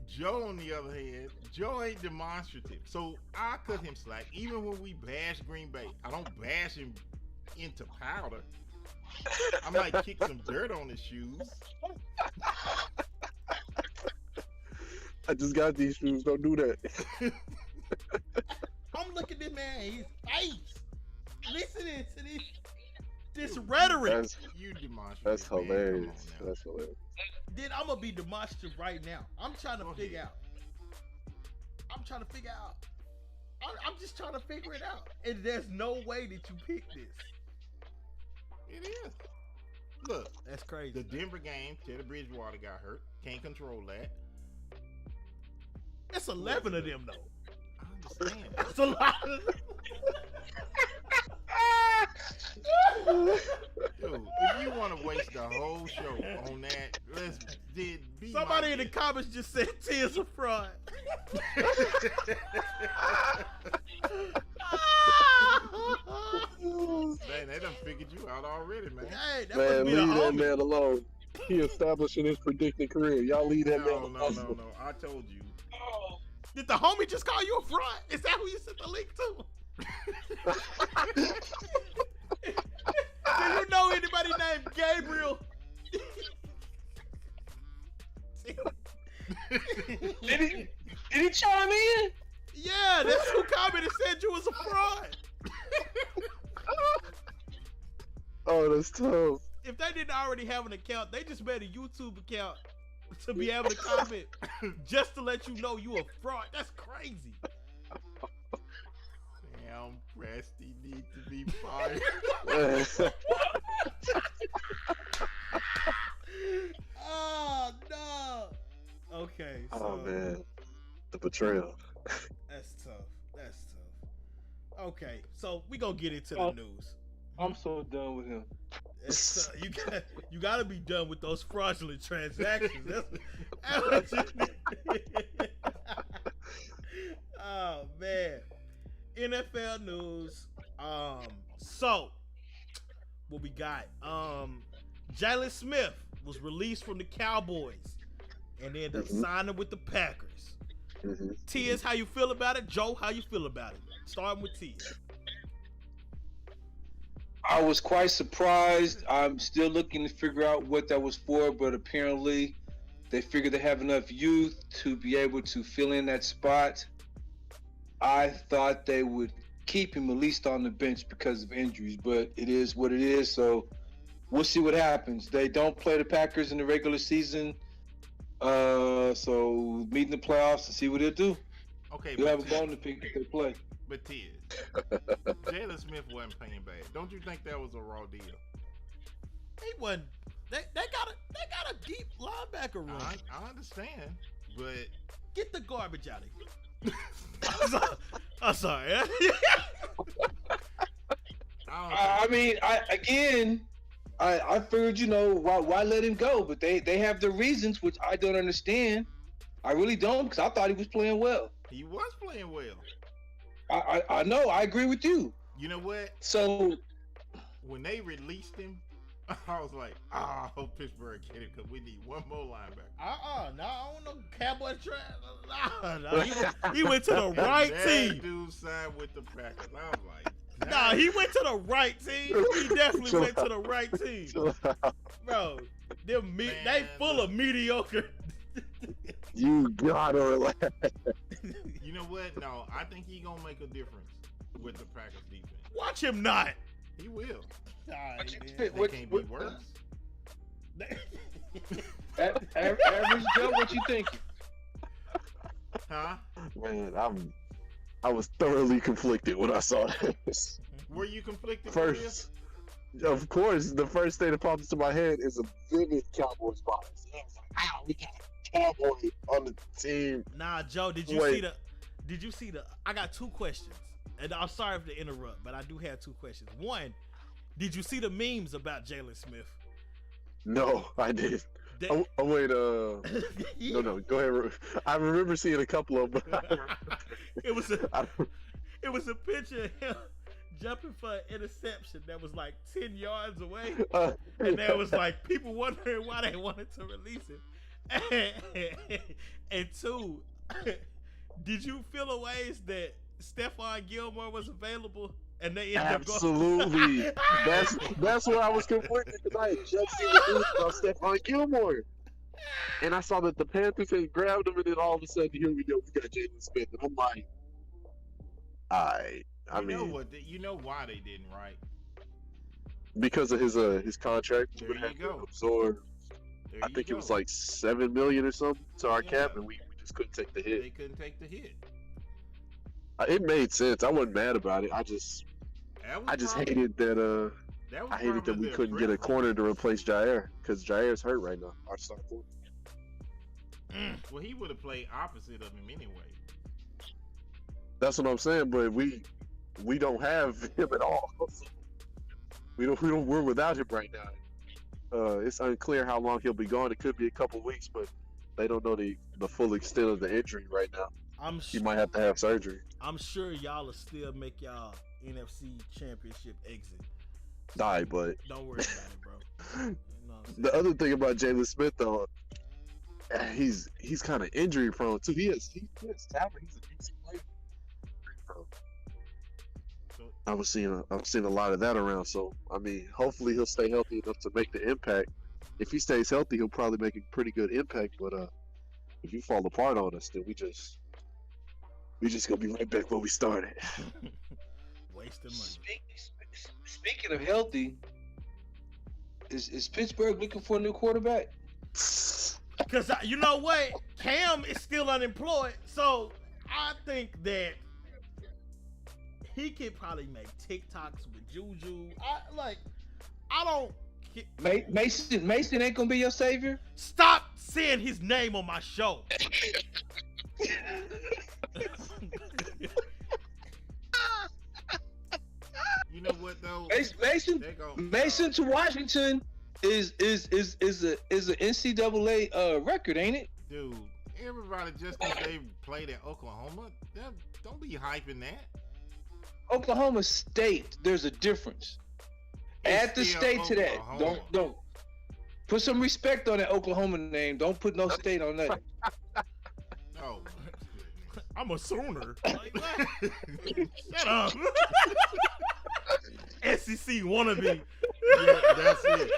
Joe, on the other hand, Joe ain't demonstrative. So I cut him slack. Even when we bash Green Bay, I don't bash him into powder. I might kick some dirt on his shoes. I just got these shoes. Don't do that. I'm looking at this man, his face, listening to this rhetoric. You demonstrative. That's man. Come hilarious. on now. That's hilarious. Then I'm gonna be demonstrative right now. I'm trying to Go figure ahead. out. I'm just trying to figure it out. And there's no way that you picked this. It is. Look, That's crazy. the Denver game, Teddy Bridgewater got hurt. Can't control that. That's 11 of them though. I understand. That's a lot of them. Dude, if you want to waste the whole show on that, be Somebody my in the guest. comments just said Tia's a fraud. Man, they done figured you out already, man. Hey, that Man, must be the leave that homie. man alone. He establishing his predicting career. Y'all leave that man No, alone. no. I told you. Did the homie just call you a fraud? Is that who you sent the link to? Do you know anybody named Gabriel? Did he chime in? Yeah, that's who commented said you was a fraud. Oh, that's tough. If they didn't already have an account, they just made a YouTube account to be able to comment just to let you know you a fraud. That's crazy. Damn, Presty need to be fired. Oh no. Okay. So Oh man, the betrayal. That's tough. That's tough. Okay, so we gonna get into the Oh. news. I'm so done with him. You gotta be done with those fraudulent transactions. That's what you need. Oh man, NFL news. So what we got? Jalen Smith was released from the Cowboys and ended up Mhm. signing with the Packers. Mhm. Tiz, how you feel about it? Joe, how you feel about it? Starting with Tiz. I was quite surprised. I'm still looking to figure out what that was for, but apparently they figured they have enough youth to be able to fill in that spot. I thought they would keep him at least on the bench because of injuries, but it is what it is. So we'll see what happens. They don't play the Packers in the regular season, so meet in the playoffs and see what they'll do. Okay, You'll have a but bone to pick if they play. Tiz, Jalen Smith wasn't playing bad. Don't you think that was a raw deal? He wasn't. They got a deep linebacker room. I understand, but Get the garbage out of here. I'm sorry. I mean, I figured, why let him go? But they have their reasons, which I don't understand. I really don't, because I thought he was playing well. he was playing well. I know, I agree with you. You know what? So, When they released him, I was like, I hope Pittsburgh get him because we need one more linebacker. No, I don't know Cowboy trash. No, he went to the right That team. dude signed with the Packers. I was like, Nah, he went to the right team. He definitely Chill went to out. the right team, Chill out. bro. They Man, full of mediocre. You gotta relax. You know what? No, I think he gonna make a difference with the Packers defense. Watch him not. He will. Alright, They man. can't be worse. average Joe, what you thinking? Huh? Man, I was thoroughly conflicted when I saw this. Were you conflicted? Chris? First, of course, the first thing that popped into my head is a vivid Cowboys bias. I was like, "Wow, we got a Cowboy on the team." Nah, Joe, did you Wait. see the I got two questions. And I'm sorry to interrupt, but I do have two questions. One, did you see the memes about Jalen Smith? No, I didn't. They- Oh, wait, no, go ahead. I remember seeing a couple of them. It was I don't- it was a picture of him jumping for an interception that was like 10 yards away. And there was like people wondering why they wanted to release him. And two, did you feel a ways that Stephon Gilmore was available and they ended up Absolutely. That's where I was conflicted because I had just seen the news about Stephon Gilmore. And I saw that the Panthers had grabbed him, and then all of a sudden, here we go, we got Jalen Smith. And I'm like, I You know mean, what? You know why they didn't, right? because of his contract, he There would you have to go. absorb, There I you think it go. was like $7 million or something to our Yeah. cap, and we just couldn't take the hit. They couldn't take the hit. It made sense. I wasn't mad about it. I just Probably, hated that that was I hated that probably we their couldn't get a preference. corner to replace Jair because Jair's hurt right now. Our star corner. Well, he would have played opposite of him anyway. That's what I'm saying, but we don't have him at all. We're without him right now. It's unclear how long he'll be gone. It could be a couple weeks, but they don't know the full extent of the injury right now. He might have to have surgery. I'm sure y'all will still make y'all NFC championship exit. Die, but Don't worry about it, bro. You know what I'm the other thing about Jalen Smith though, he's kind of injury prone too. He has talent. He's a decent player. Injury prone. So, I'm seeing a lot of that around. So I mean, hopefully he'll stay healthy enough to make the impact. If he stays healthy, he'll probably make a pretty good impact. But if you fall apart on us, then we just gonna be right back where we started. Wasting money. Speaking of healthy, is Pittsburgh looking for a new quarterback? Because you know what? Cam is still unemployed. So I think that he could probably make TikToks with Juju. I don't Mason ain't gonna be your savior. stop saying his name on my show. Mason There go- Mason to Washington is a NCAA record, ain't it? Dude, everybody just because they played at Oklahoma, don't be hyping that. Oklahoma State, there's a difference. It's Add the still state to that. Oklahoma. Don't put some respect on that Oklahoma name. Don't put no state on that. Oh, I'm a Sooner. Like, what? Shut up. SEC wannabe. yeah, that's it.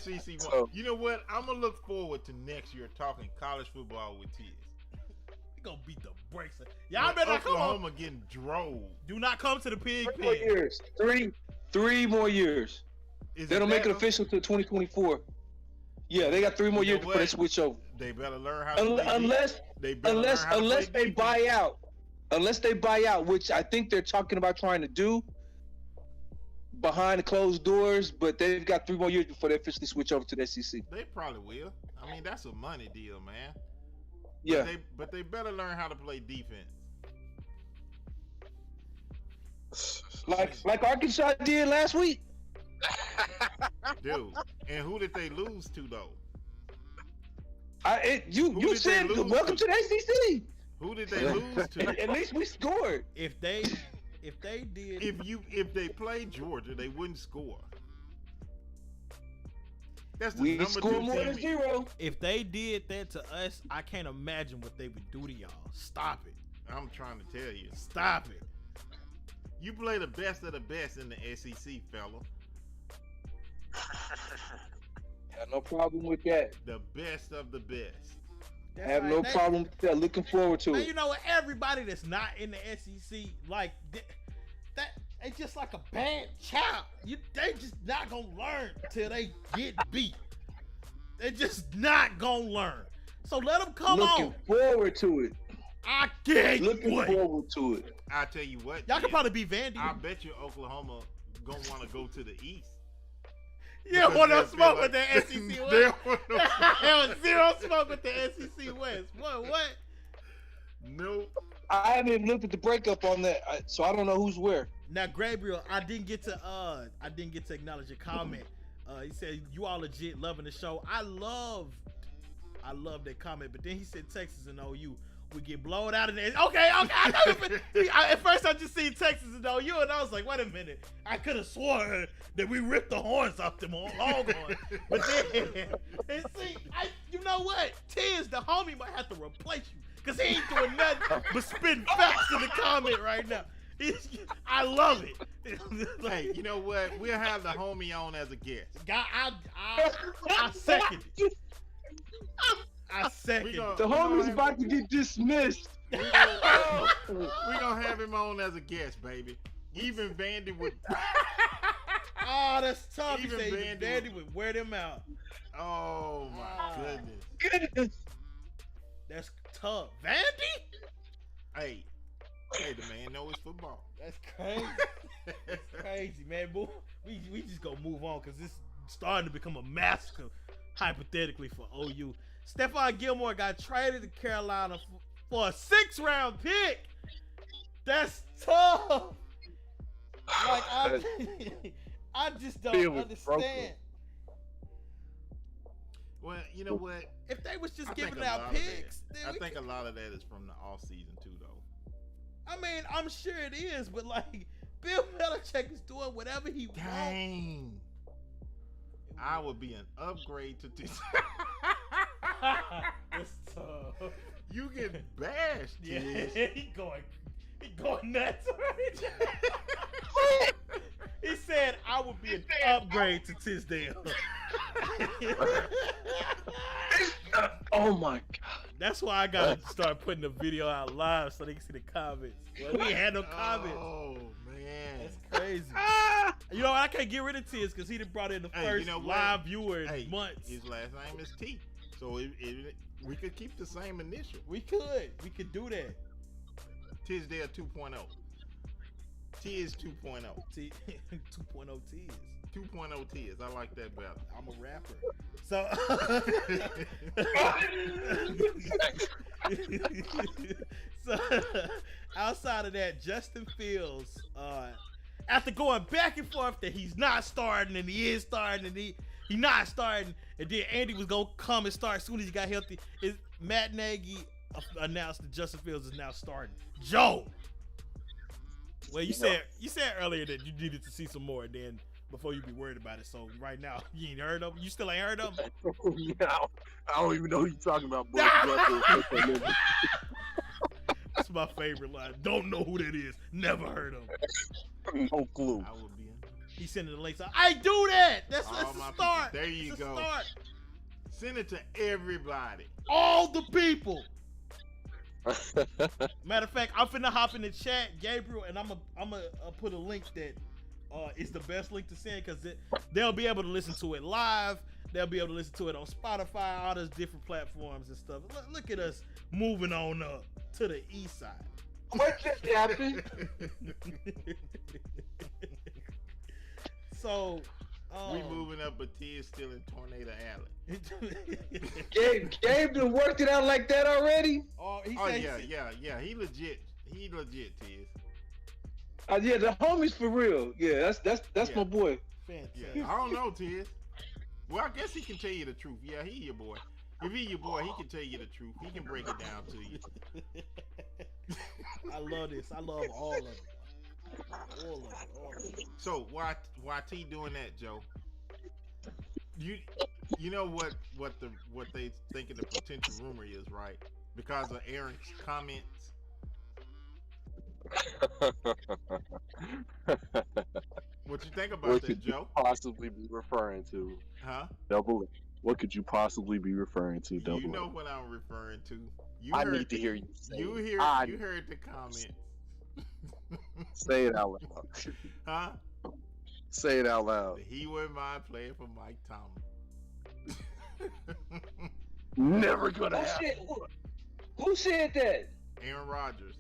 SEC. So- You know what? I'm gonna look forward to next year talking college football with Tiz. We gonna beat the brakes. Y'all better not come on. Oklahoma getting drove. Do not come to the pig 3 more pen. years. Three more years. Is They don't make it that- official till 2024. Yeah, they got 3 more You know years before they what? switch over. They better learn how to play Unless defense. They better learn how to unless play they defense. buy out. Unless they buy out, which I think they're talking about trying to do behind closed doors, but they've got 3 more years before they officially switch over to the SEC. They probably will. I mean, that's a money deal, man. Yeah. But they better learn how to play defense. Like Arkansas did last week. Dude. And who did they lose to though? You did they said lose welcome to? to the SEC. Who did they lose to? At least we scored. If they did, If they played Georgia, they wouldn't score. That's the We number scored 2 more than team. 0. if they did that to us, I can't imagine what they would do to y'all. Stop it. I'm trying to tell you. Stop it. You play the best of the best in the SEC, fella. Have no problem with that. The best of the best. That's Have no they- problem with that. Looking forward to Man, it. you know what? Everybody that's not in the SEC, like that, it's just like a bad child. They just not gonna learn till they get beat. They just not gonna learn. So let them come Looking on. forward to it. I can't Looking wait. forward to it. I tell you what. Y'all can Ted, probably be Vandy. I bet you Oklahoma gonna want to go to the East. You don't want no Because smoke they with the feel SEC like- West. They don't want no There was zero smoke with the SEC West. What? No. I haven't even looked at the breakup on that, so I don't know who's where. Now, Gabriel, I didn't get to acknowledge your comment. He said you all legit loving the show. I love that comment, but then he said Texas and OU would get blown out of there. Okay. At first I just seen Texas and OU, and I was like, wait a minute. I could have sworn that we ripped the horns off them on Longhorn. But then, and see, you know what? Tiz, the homie, might have to replace you because he ain't doing nothing but spitting facts in the comment right now. I love it. Hey, you know what? We'll have the homie on as a guest. God, I second it. I second gonna- it. The We gonna homie's have- about to get dismissed. We gonna have him on as a guest, baby. Even Vandy would. Oh, that's tough. He Even said Vandy Vandy would wear them out. Oh my Ah. goodness. Goodness. That's tough. Vandy? Hey, the man knows football. That's crazy. That's crazy, man. Boy, we just gonna move on because it's starting to become a massacre, hypothetically, for OU. Stephon Gilmore got traded to Carolina for a 6th-round pick. That's tough. Like I just don't Field was understand. Well, you know what? If they was just I think giving a out lot of that- picks, then I we think a could- lot of that is from the off season too, though. I mean, I'm sure it is, but like Bill Belichick is doing whatever he wants. Dang. I would be an upgrade to this. It's tough. You get bashed, Yeah, Tiz. he going nuts right now. He said I would be an upgrade to Tisdale. Oh my God. That's why I gotta start putting the video out live so they can see the comments. Well, we had no comments. Oh man. That's crazy. You know what? I can't get rid of Tiz because he done brought in the Hey, first you know what? live viewer in Hey, months. his last name is T, so we could keep the same initial. We could do that. Tisdale 2.0. Tiz 2.0. T 2.0 Tiz. 2.0 Tiz. I like that better. I'm a rapper. So, so outside of that, Justin Fields after going back and forth that he's not starting and he is starting and he not starting, and then Andy was gonna come and start as soon as he got healthy, Matt Nagy announced that Justin Fields is now starting. Joe, well, you said earlier that you needed to see some more, then before you be worried about it. So right now, you ain't heard of him. You still ain't heard of him. Yeah, I don't even know who you're talking about. Bro. That's my favorite line. Don't know who that is. Never heard of him. No clue. I would be in. He sending the links out. I do that. That's All the my start. people. There you That's the go. start. Send it to everybody. All the people. Matter of fact, I'm finna hop in the chat, Gabriel, and I'm gonna put a link that is the best link to send, because they'll be able to listen to it live. They'll be able to listen to it on Spotify, all those different platforms and stuff. Look at us moving on up to the east side. What just happened? So, We moving up, but T is still in Tornado Alley. Gabe done worked it out like that already? He Oh said- yeah. He legit, T is. Yeah, the homies for real. Yeah, that's Yeah. my boy. Fantastic. Yeah, I don't know, T is. Well, I guess he can tell you the truth. Yeah, he your boy. If he your boy, he can tell you the truth. He can break it down to you. I love this. I love all of it. All of it. So why T doing that, Joe? You know what they thinking the potential rumor is, right? Because of Aaron's comments. What you think about What that, could you Joe? possibly be referring to? Huh? Double. What could you possibly be referring to? Double. You know what I'm referring to. I need to hear you say You it. you heard the comment. Say it out loud. Huh? Say it out loud. He wouldn't mind playing for Mike Tomlin. Never gonna happen. Who said that? Aaron Rodgers.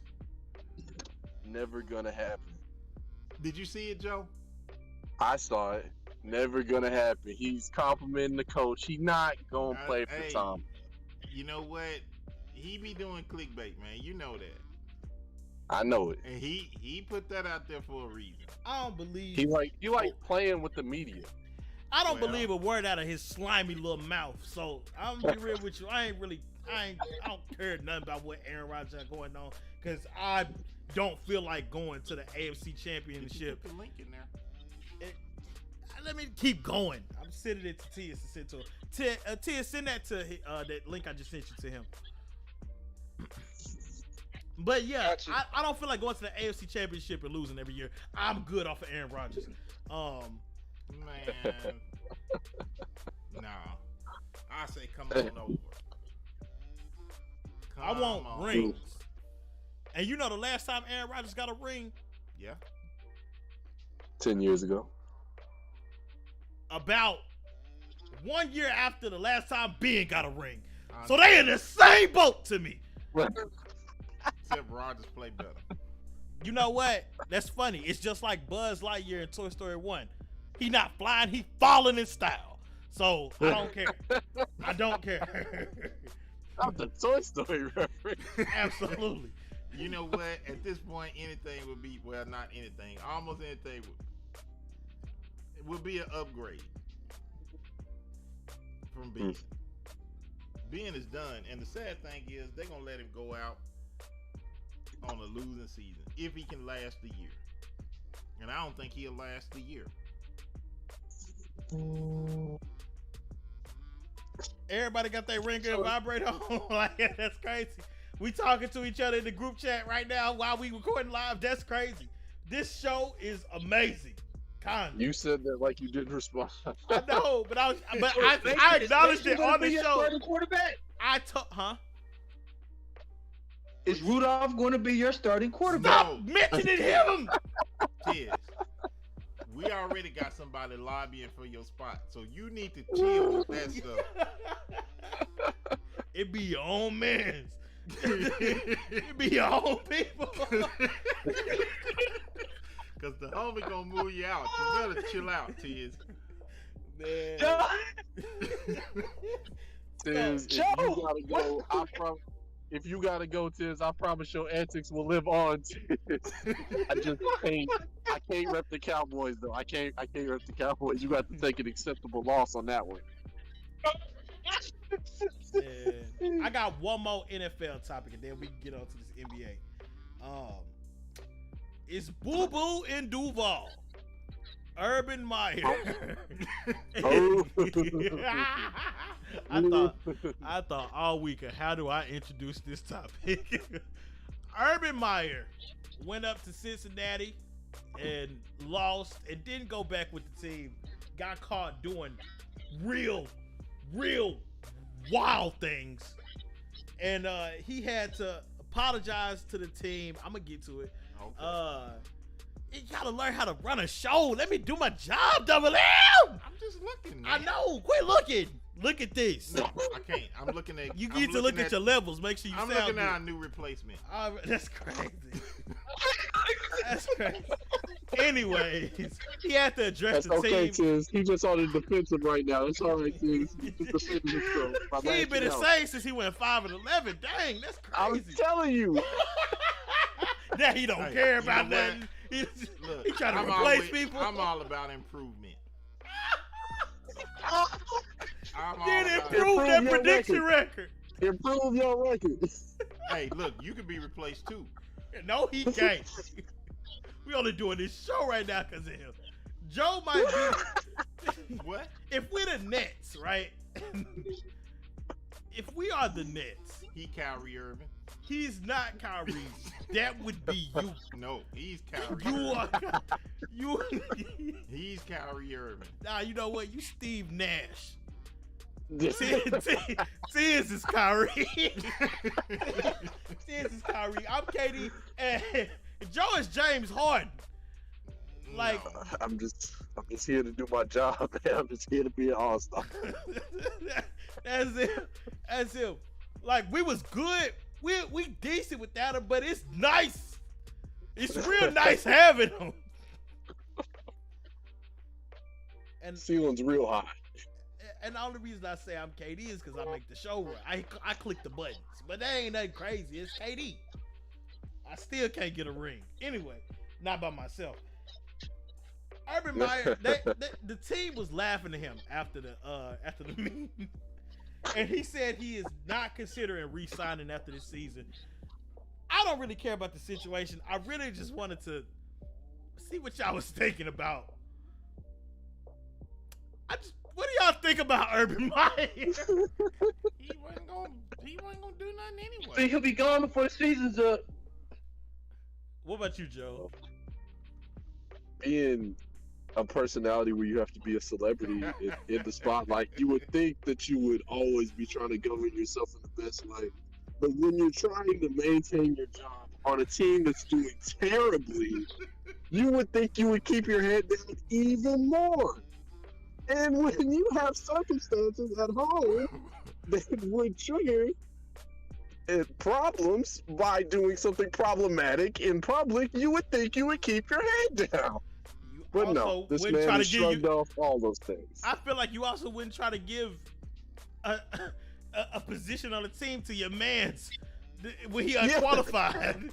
Never gonna happen. Did you see it, Joe? I saw it. Never gonna happen. He's complimenting the coach. He not gonna play for Hey, Tom. You know what? He be doing clickbait, man. You know that. I know it. And he put that out there for a reason. I don't believe. He like playing with the media. I don't Well- believe a word out of his slimy little mouth. So I'm gonna be real with you. I don't care nothing about what Aaron Rodgers got going on, because I don't feel like going to the AFC Did you Championship. put the link in there? Let me keep going. I'm sending it to Tia to send to him. Tia, send that to that link I just sent you to him. But yeah, Gotcha. I don't feel like going to the AFC Championship and losing every year. I'm good off of Aaron Rodgers. Man. Nah. I say come on over. I want Come on. rings. And you know the last time Aaron Rodgers got a ring? Yeah. 10 years ago. About 1 year after the last time Ben got a ring. I So know. they in the same boat to me. Except Rodgers play better. You know what? That's funny. It's just like Buzz Lightyear in Toy Story 1. He not flying, he falling in style. So I don't care. I don't care. Oh, Not the Toy Story reference. Absolutely. You know what? At this point, anything would be, well, not anything. Almost anything would be an upgrade from Ben. Ben is done. And the sad thing is they're going to let him go out on a losing season if he can last the year. And I don't think he'll last the year. Everybody got their ring and vibrator on. Like, that's crazy. We talking to each other in the group chat right now while we recording live. That's crazy. This show is amazing. Kind of. You said that like you didn't respond. I know, but I acknowledged it on the show. Starting quarterback. Huh? Is Rudolph going to be your starting quarterback? Stop mentioning him. Kids, we already got somebody lobbying for your spot, so you need to chill with that stuff. It be your own mans. It be your own people. Cause the homie gonna move you out. You better chill out, Tiz. Man. Tiz, if you gotta go, if you gotta go, Tiz, I promise your antics will live on, Tiz. I can't rep the Cowboys though. I can't rep the Cowboys. You got to take an acceptable loss on that one. And I got one more NFL topic, and then we can get on to this NBA. It's Boo Boo in Duval. Urban Meyer. Oh. I thought all week of how do I introduce this topic? Urban Meyer went up to Cincinnati and lost and didn't go back with the team. Got caught doing real wild things. And he had to apologize to the team. I'm gonna get to it. Okay. You gotta learn how to run a show. Let me do my job, Double M. I'm just looking. I Man. know. Quit looking. Look at this. No, I can't. I'm looking at. You I'm need to look looking at your levels. Make sure you I'm sound looking good. at our new replacement. That's crazy. That's crazy. Anyways, he had to address That's the okay, team. Tiz. He's just on the defensive right now. It's all right, Tiz. He's just defending himself. by He ain't been the lashing out. same since he went 5-11. Dang, that's I was crazy. telling you. That he don't Hey, care you about know what? nothing. He Look, trying to I'm replace always- people. I'm all about improvement. I'm all Did about improve that Improve your prediction record. Improve your record. Hey, look, you can be replaced too. No, he can't. We only doing this show right now because of him. Joe might be. What? If we're the Nets, right? If we are the Nets, He Kyrie Irving. he's not Kyrie. That would be you. No, he's Kyrie. You Irving. are. You. He's Kyrie Irving. Nah, you know what? You Steve Nash. Tiz is Kyrie. Tiz is Kyrie. I'm KD. And Joe is James Harden. Like, No. I'm just here to do my job, man. I'm just here to be an all-star. That's it. That's him. Like, we was good. We decent without him, but it's nice. It's real nice having him. And Ceiling's real high. the only reason I say I'm KD is because I make the show run. I click the buttons, but that ain't nothing crazy. It's KD. I still can't get a ring. Anyway, not by myself. Urban Meyer, the team was laughing at him after the meeting, and he said he is not considering re-signing after this season. I don't really care about the situation. I really just wanted to see what y'all was thinking about. What do y'all think about Urban Meyer? He wasn't gonna do nothing anyway. he'll be gone before the season's up. What about you, Joe? Being a personality where you have to be a celebrity in the spotlight, you would think that you would always be trying to govern yourself in the best light. But when you're trying to maintain your job on a team that's doing terribly, you would think you would keep your head down even more. And when you have circumstances at home that would trigger problems by doing something problematic in public, you would think you would keep your head down. You But also no, this wouldn't man try has to give shrugged you. off all those things. I feel like you also wouldn't try to give a position on the team to your man's when he unqualified.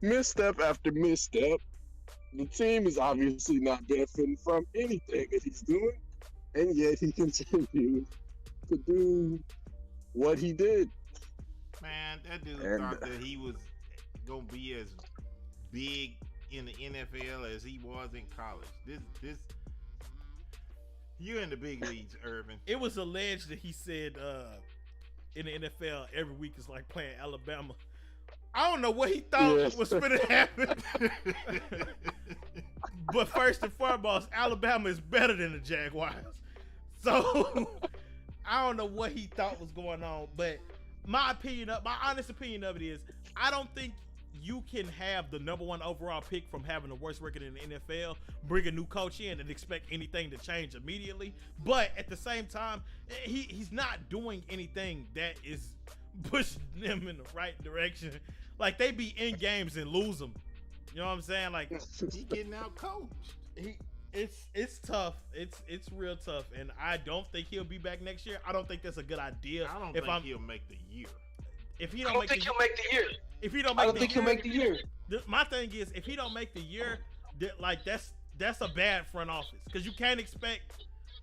Misstep after misstep. The team is obviously not benefiting from anything that he's doing, and yet he continues to do what he did. Man, that dude And- thought that he was gonna be as big in the NFL as he was in college. This, you're in the big leagues, Irvin. It was alleged that he said in the NFL every week is like playing Alabama. I don't know what he thought Yes. was going to happen. But first and foremost, Alabama is better than the Jaguars. So I don't know what he thought was going on. But my honest opinion of it is, I don't think you can have the #1 overall pick from having the worst record in the NFL, bring a new coach in and expect anything to change immediately. But at the same time, he's not doing anything that is pushing them in the right direction. Like, they be in games and lose them. You know what I'm saying? Like, He getting out coached. it's tough. It's real tough, and I don't think he'll be back next year. I don't think that's a good idea. I don't if think he'll make the year. If he I don't don't make think the, he'll make the year. If he don't I make don't the think year, he'll make the year. my thing is, if he don't make the year, like that's a bad front office because you can't expect.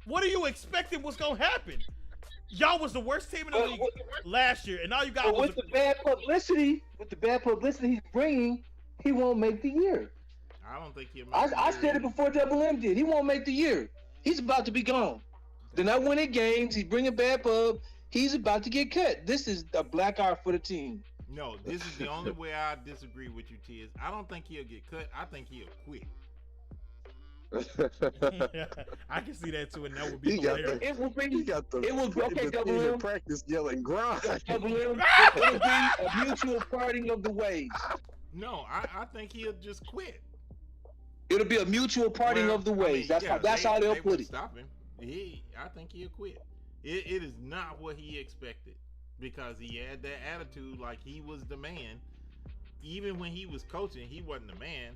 What are you expecting? What's gonna happen? Y'all was the worst team in the league last year, and all you got But was with the bad publicity he's bringing, he won't make the year. I don't think he'll make I the said year. it before Double M did. He won't make the year. He's about to be gone. They're not winning games. He's bringing bad pub. He's about to get cut. This is a black eye for the team. No, this is the only way I disagree with you, Tiz. I don't think he'll get cut. I think he'll quit. I can see that too, and that would be He got hilarious. It will He be. got the. It was okay, the Double team in M. practice yelling grind. Double M. It'll be a mutual parting of the ways. No, I think he'll just quit. It'll be a mutual parting Well, of the I ways. mean, That's how they'll they put wouldn't it. Stop him. I think he'll quit. It is not what he expected because he had that attitude like he was the man. Even when he was coaching, he wasn't the man.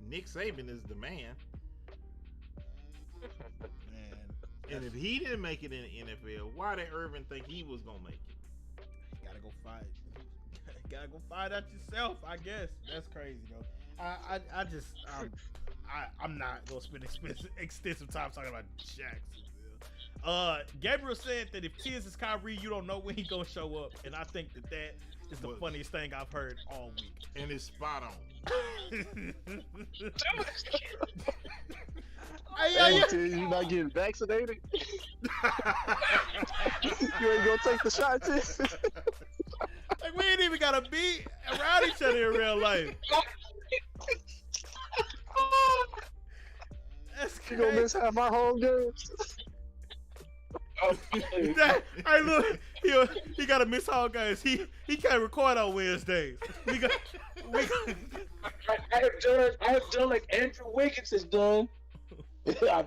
Nick Saban is the man. Man, And if he didn't make it in the NFL, why did Irvin think he was gonna make it? you gotta go fight. Gotta go fight out yourself, I guess. That's crazy though. I just I'm not gonna spend extensive time talking about Jacksonville. Gabriel said that if Tiz is Kyrie, you don't know when he gonna show up, and I think that is the Well, funniest thing I've heard all week. And it's spot on. Hey, You not getting vaccinated? You ain't gonna take the shot, Tiz? like we ain't even gotta be around each other in real life. That's You gonna crazy. miss half our home games? Hey, look, he got to miss all guys. He can't record on Wednesdays. We got. I have done like Andrew Wiggins has done.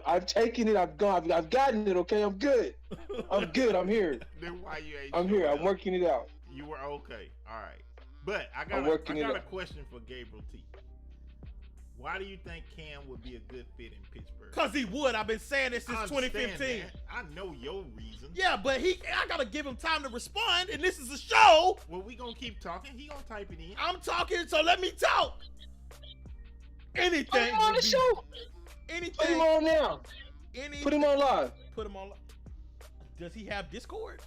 I've taken it. I've gone. I've gotten it. Okay, I'm good. I'm good. I'm here. Then why you ain't I'm showing here. I'm up? working it out. You were okay. All right. But I I'm got working it a out. question for Gabriel T. Why do you think Cam would be a good fit in Pittsburgh? Cause he would. I've been saying this since I understand 2015. that. I know your reason. Yeah, but I gotta give him time to respond, and this is a show. Well, we gonna keep talking. He gonna type it in. I'm talking, so let me talk. Anything. Put him on the would be- show. Anything. Put him on now. Any. Put him on live. Put him on. Does he have Discord?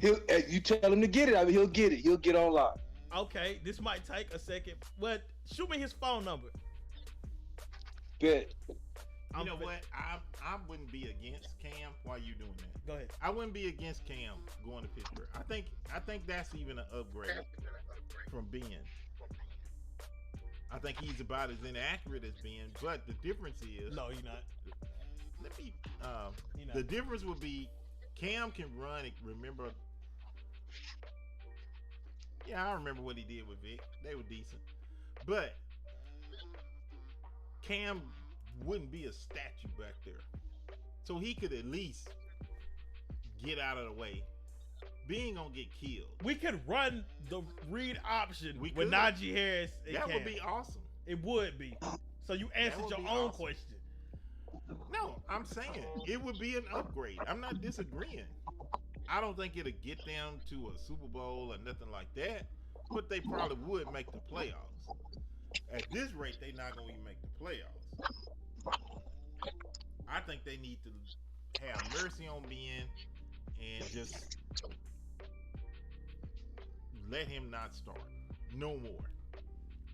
You tell him to get it. I mean, he'll get it. He'll get on live. Okay, this might take a second, but shoot me his phone number. Bet. You know what? I wouldn't be against Cam. Why you doing that? Go ahead. I wouldn't be against Cam going to Pittsburgh. I think that's even an upgrade from Ben. I think he's about as inaccurate as Ben, but the difference is No, you're not. let me You're not. the difference would be Cam can run and remember. Yeah, I remember what he did with Vic. They were decent. But Cam wouldn't be a statue back there. So he could at least get out of the way. Being gonna get killed. We could run the read option We with could. Najee Harris. And That Cam. would be awesome. It would be. So you answered would your be own awesome. question. No, I'm saying it would be an upgrade. I'm not disagreeing. I don't think it'll get them to a Super Bowl or nothing like that, but they probably would make the playoffs. At this rate, they're not going to even make the playoffs. I think they need to have mercy on Ben and just let him not start no more,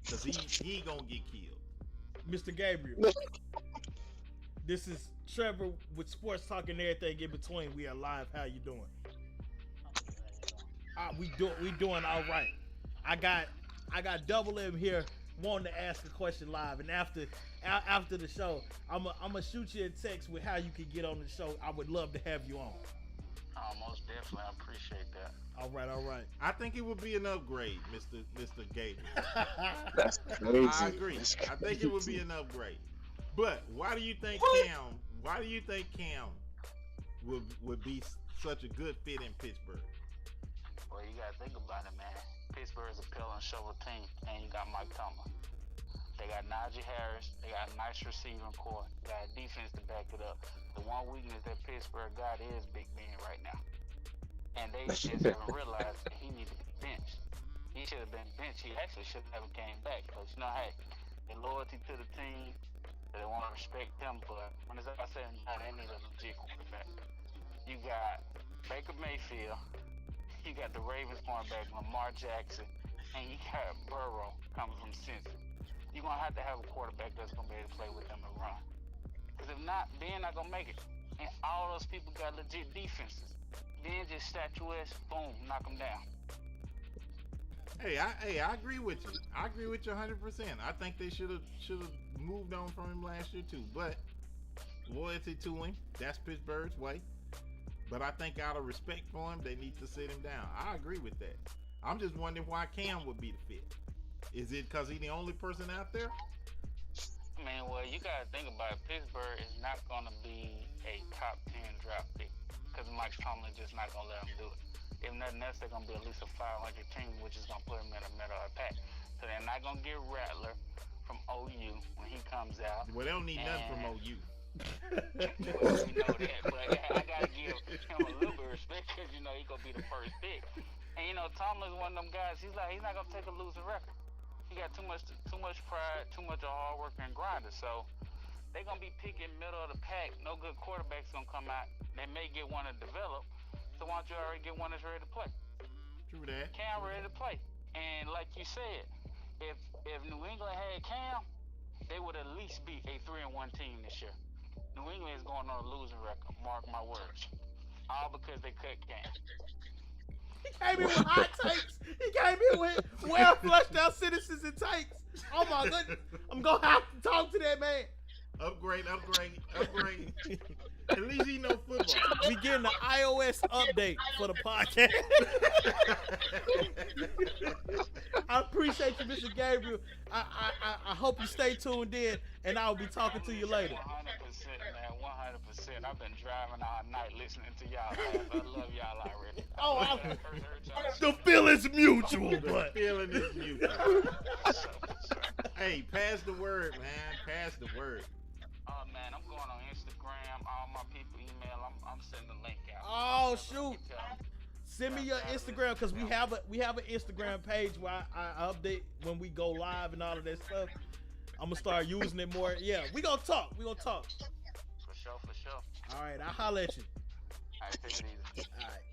because he gonna get killed. Mr. Gabriel. This is Trevor with Sports Talk and everything in between. We are live. How you doing? We doing all right. I got Double M here wanting to ask a question live, and after the show, I'm gonna shoot you a text with how you can get on the show. I would love to have you on. Oh, most definitely. I appreciate that. All right. I think it would be an upgrade, Mr. Gabriel. That's crazy. I agree. That's I think it would be crazy. an upgrade. But why do you think Cam? Why do you think Cam would be such a good fit in Pittsburgh? Well, you gotta think about it, man. Pittsburgh is a pill and shovel team, and you got Mike Tomlin. They got Najee Harris. They got a nice receiving core. They got a defense to back it up. The one weakness that Pittsburgh got is Big Ben right now, and they just haven't realized that he needs to be benched. should have been benched. He actually should have never came back. But you know, hey, the loyalty to the team, they want to respect them. But when it's all said and done, they need a legit quarterback. You got Baker Mayfield, you got the Ravens cornerback Lamar Jackson, and you got Burrow coming from Cincy. You're gonna have to have a quarterback that's gonna be able to play with them and run. Because if not, then not gonna make it. And all those people got legit defenses. Then just statuesque, boom, knock them down. Hey, I agree with you. I agree with you 100%. I think they should have moved on from him last year too. But loyalty to him, that's Pittsburgh's way. But I think out of respect for him, they need to sit him down. I agree with that. I'm just wondering why Cam would be the fit. Is it because he's the only person out there? I mean, well, you gotta think about it. Pittsburgh is not gonna be a top 10 draft pick because Mike Tomlin just not gonna let him do it. If nothing else, they're gonna be at least a 500 team, which is gonna put them in the middle of the pack. So they're not gonna get Rattler from OU when he comes out. Well, they don't need nothing from OU. Well, we know that, but I gotta give him a little bit of respect because you know he's gonna be the first pick. And you know, Tomlin's one of them guys. He's not gonna take a losing record. He got too much pride, too much of hard worker and grinder. So they're gonna be picking middle of the pack. No good quarterback's gonna come out. They may get one to develop. So why don't you already get one that's ready to play? True that. Cam ready to play. And like you said, if New England had Cam, they would at least be a 3-1 team this year. New England is going on a losing record. Mark my words. All because they cut Cam. He came in with hot takes. He came in with well flushed out sentences and takes. Oh my goodness. I'm going to have to talk to that man. Upgrade. At least he know football. We getting the iOS update for the podcast. I appreciate you, Mr. Gabriel. I hope you stay tuned in, and I'll be talking to you later. 100%, man. 100%. I've been driving all night listening to y'all. I love y'all already. Oh, The the feeling's mutual, The but feeling is mutual. Hey, pass the word, man. Pass the word. Oh man, I'm going on Instagram. All my people email. I'm sending the link out. oh shoot. Send me your Instagram because we have an Instagram page where I update when we go live and all of that stuff. I'm gonna start using it more. Yeah, we gonna talk. For sure. All right, I'll holler at you. All right, take it easy. All right.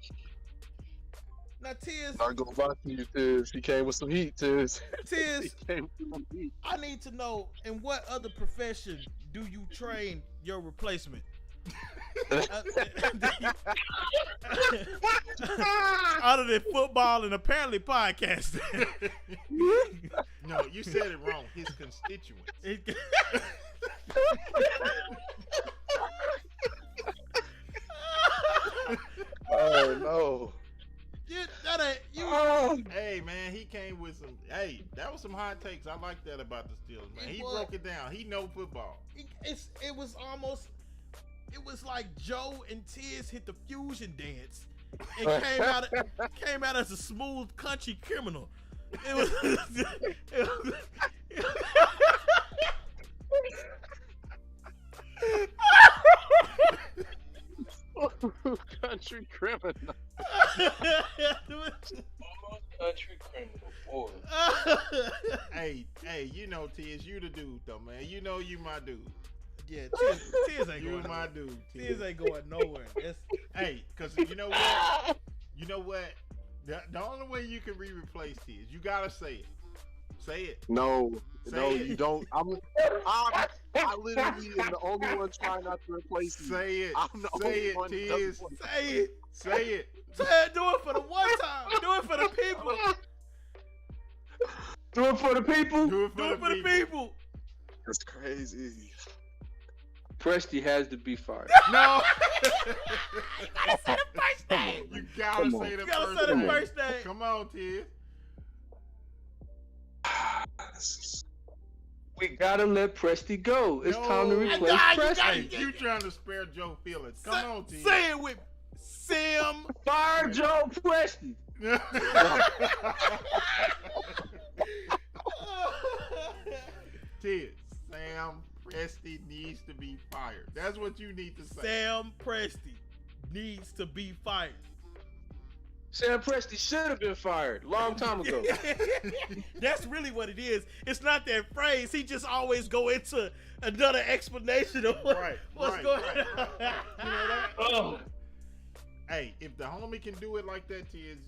Now, Tiz, I'll go back to you, Tiz. He came with some heat, Tiz. He Tiz, came with some heat. I need to know, in what other profession do you train your replacement? Other than football and apparently podcasting. No, you said it wrong. His constituents. Oh no. Hey man, he came with some. Hey, that was some hot takes. I like that about the Steelers, man. He broke it down. He know football. It was almost. It was like Joe and Tiz hit the fusion dance and came out as a smooth country criminal. It was. Country criminal. Country criminal, boy. Hey, you know, Tiz, you the dude though, man. You know you my dude. Yeah, Tiz ain't You going my nowhere. dude. Tiz ain't going nowhere. Hey, cause you know what? You know what? The only way you can replace Tiz, you gotta say it. Say it. No, Say it. you don't. I literally am the only one trying not to replace you. Say it. I'm the Say only it, one that Tiz. doesn't want to- Say it. Say it. Say it. Do it for the one time. Do it for the people. Do it for the people. Do it Do it for the people. That's crazy. Presti has to be fired. No. You gotta say the first name. You gotta Come on. say the You gotta first say the name. first name. Come on, Tiz. We gotta let Presti go. It's time to No. replace Nah, you Presti. gotta- You trying to spare Joe feelings. Come on, Tiz. Say it with me. Sam. Fire Joe Presti. Tiz, Sam Presti needs to be fired. That's what you need to say. Sam Presti needs to be fired. Sam Presti should have been fired a long time ago. That's really what it is. It's not that phrase. He just always go into another explanation of what's going on. You know that? Oh, Hey, if the homie can do it like that, Tiz,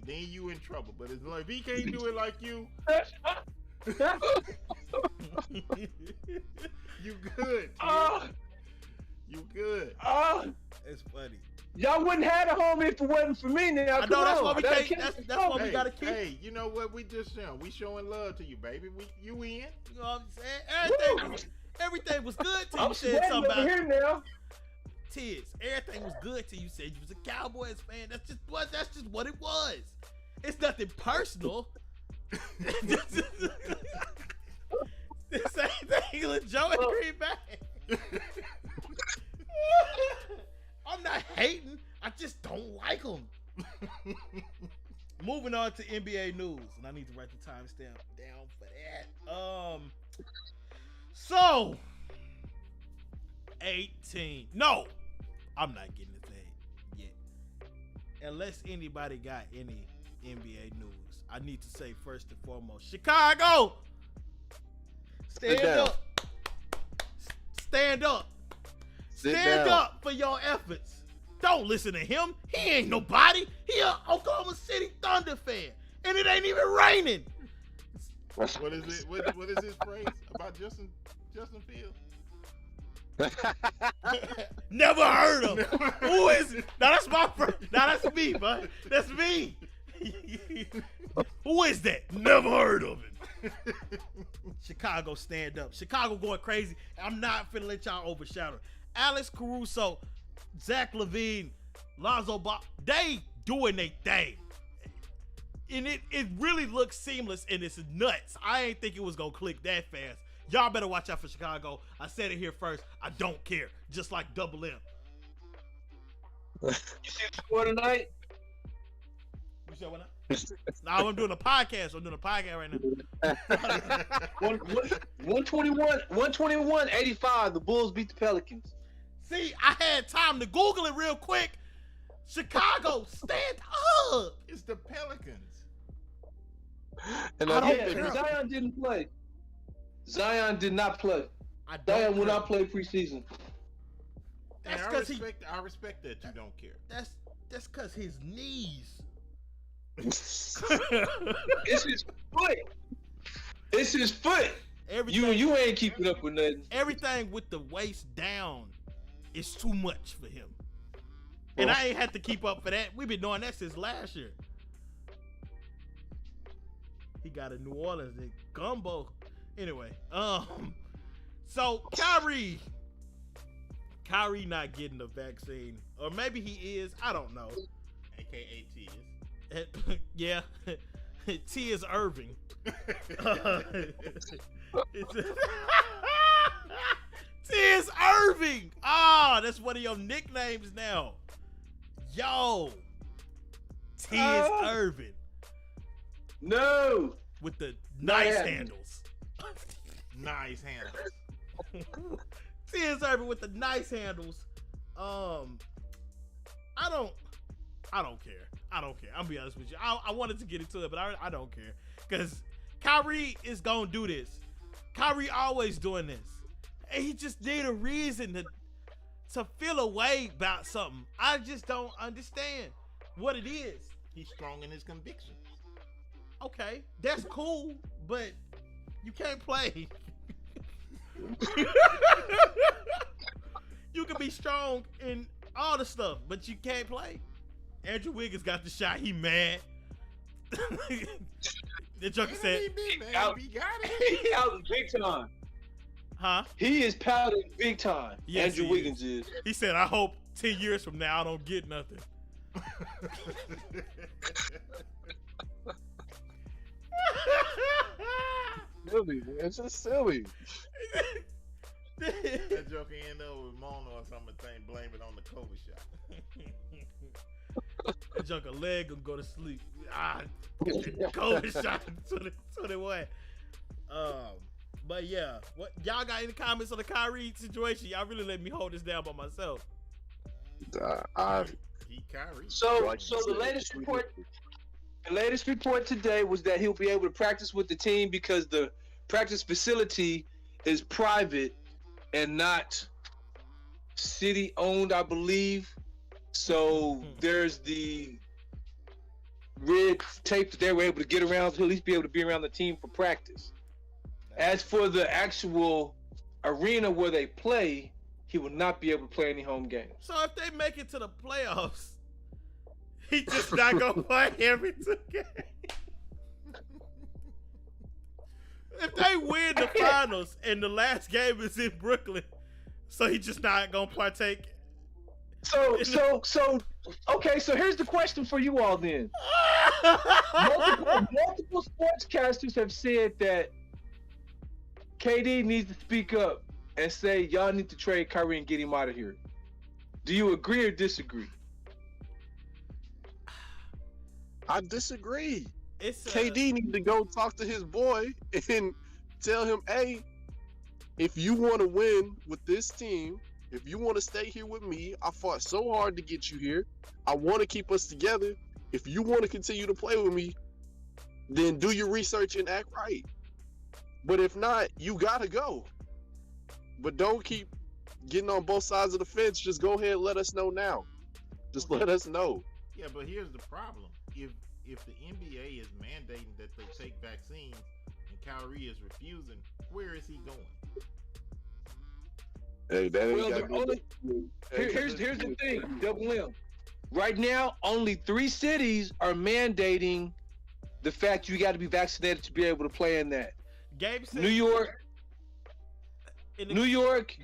then you in trouble. But it's like, if he can't do it like you, you good. Tiz. oh, You good. oh. It's funny. Y'all wouldn't have a homie if it wasn't for me now. I know, that's why we That'll can't. catch That's the why phone. we gotta keep. Hey, you know what? We just we showing love to you, baby. You in? You know what I'm saying? Everything was good till you I'm said sweating something over about here now. Tiz. Everything was good till you said you was a Cowboys fan. That's just what it was. It's nothing personal. The same thing with Joe and Green Bay. I'm not hating. I just don't like them. Moving on to NBA news, and I need to write the timestamp down for that. So 18. No, I'm not getting the thing yet. Unless anybody got any NBA news, I need to say first and foremost, Chicago, stand Sit down. up. Stand up. Sit Stand down. up for your efforts. Don't listen to him. He ain't nobody. He a Oklahoma City Thunder fan, and it ain't even raining. What is it? What is his phrase about Justin Fields? Never heard of him. Who is it? Now that's my first. Now that's me, bud. That's me. Who is that? Never heard of him. Chicago, stand up. Chicago going crazy. I'm not finna let y'all overshadow. Alex Caruso, Zach LaVine, Lonzo Ball, they doing their thing. And it really looks seamless and it's nuts. I ain't think it was gonna click that fast. Y'all better watch out for Chicago. I said it here first. I don't care. Just like Double M. You see the score tonight? You said what now? Nah, I'm doing a podcast. I'm doing a podcast right now. 121, 85. The Bulls beat the Pelicans. See, I had time to Google it real quick. Chicago, stand up. It's the Pelicans. And I don't Yeah, care. Zion didn't play. Zion did not play. I Zion don't will care. not play preseason. And That's I because I respect that you don't care. That's because his knees. It's his foot. It's his foot. Everything, You ain't keeping up with nothing. everything with the waist down is too much for him. And I ain't had to keep up for that. We've been doing that since last year. He got a New Orleans and gumbo. Anyway, so Kyrie not getting the vaccine, or maybe he is. I don't know. AKA Tiz. Yeah, T is Irving. T is Irving. That's one of your nicknames now. Yo, T is Irving No. with the Not nice happening. handles. Nice handles. T is Irving with the nice handles. I don't care. I'm gonna be honest with you. I wanted to get into it, but I don't care. Because Kyrie is gonna do this. Kyrie always doing this. And he just need a reason to feel a way about something. I just don't understand what it is. He's strong in his convictions. Okay, that's cool, but you can't play. You can be strong in all the stuff, but you can't play. Andrew Wiggins got the shot. He mad. The Joker said, out. He got it. He out big time. huh? He is pouting big time. Yes, Andrew he Wiggins is. He said, I hope 10 years from now I don't get nothing. Silly, man. It's just silly. That joker end up with Mona or something, blame it on the COVID shot. That Joker leg gonna go to sleep. COVID shot 21. But yeah, what y'all got any comments on the Kyrie situation? Y'all really let me hold this down by myself. I He Kyrie. So Like you the said, latest report today was that he'll be able to practice with the team because the practice facility is private and not city owned, I believe. So there's the red tape that they were able to get around to at least be able to be around the team for practice. As for the actual arena where they play, he will not be able to play any home games. So if they make it to the playoffs, he just not gonna play every 2 games. If they win the finals and the last game is in Brooklyn, so he just not gonna partake. So okay, so here's the question for you all then. Multiple sportscasters have said that KD needs to speak up and say y'all need to trade Kyrie and get him out of here. Do you agree or disagree? I disagree. It's KD needs to go talk to his boy and tell him, hey, if you want to win with this team, if you want to stay here with me, I fought so hard to get you here. I want to keep us together. If you want to continue to play with me, then do your research and act right. But if not, you got to go. But don't keep getting on both sides of the fence. Just go ahead and let us know now. Just let us know. Yeah, but here's the problem. If the NBA is mandating that they take vaccines and Kyrie is refusing, where is he going? Hey, that ain't Well, got they're only, here's the thing, Double M. Right now, only 3 cities are mandating the fact you got to be vaccinated to be able to play in that. Gabe said New York,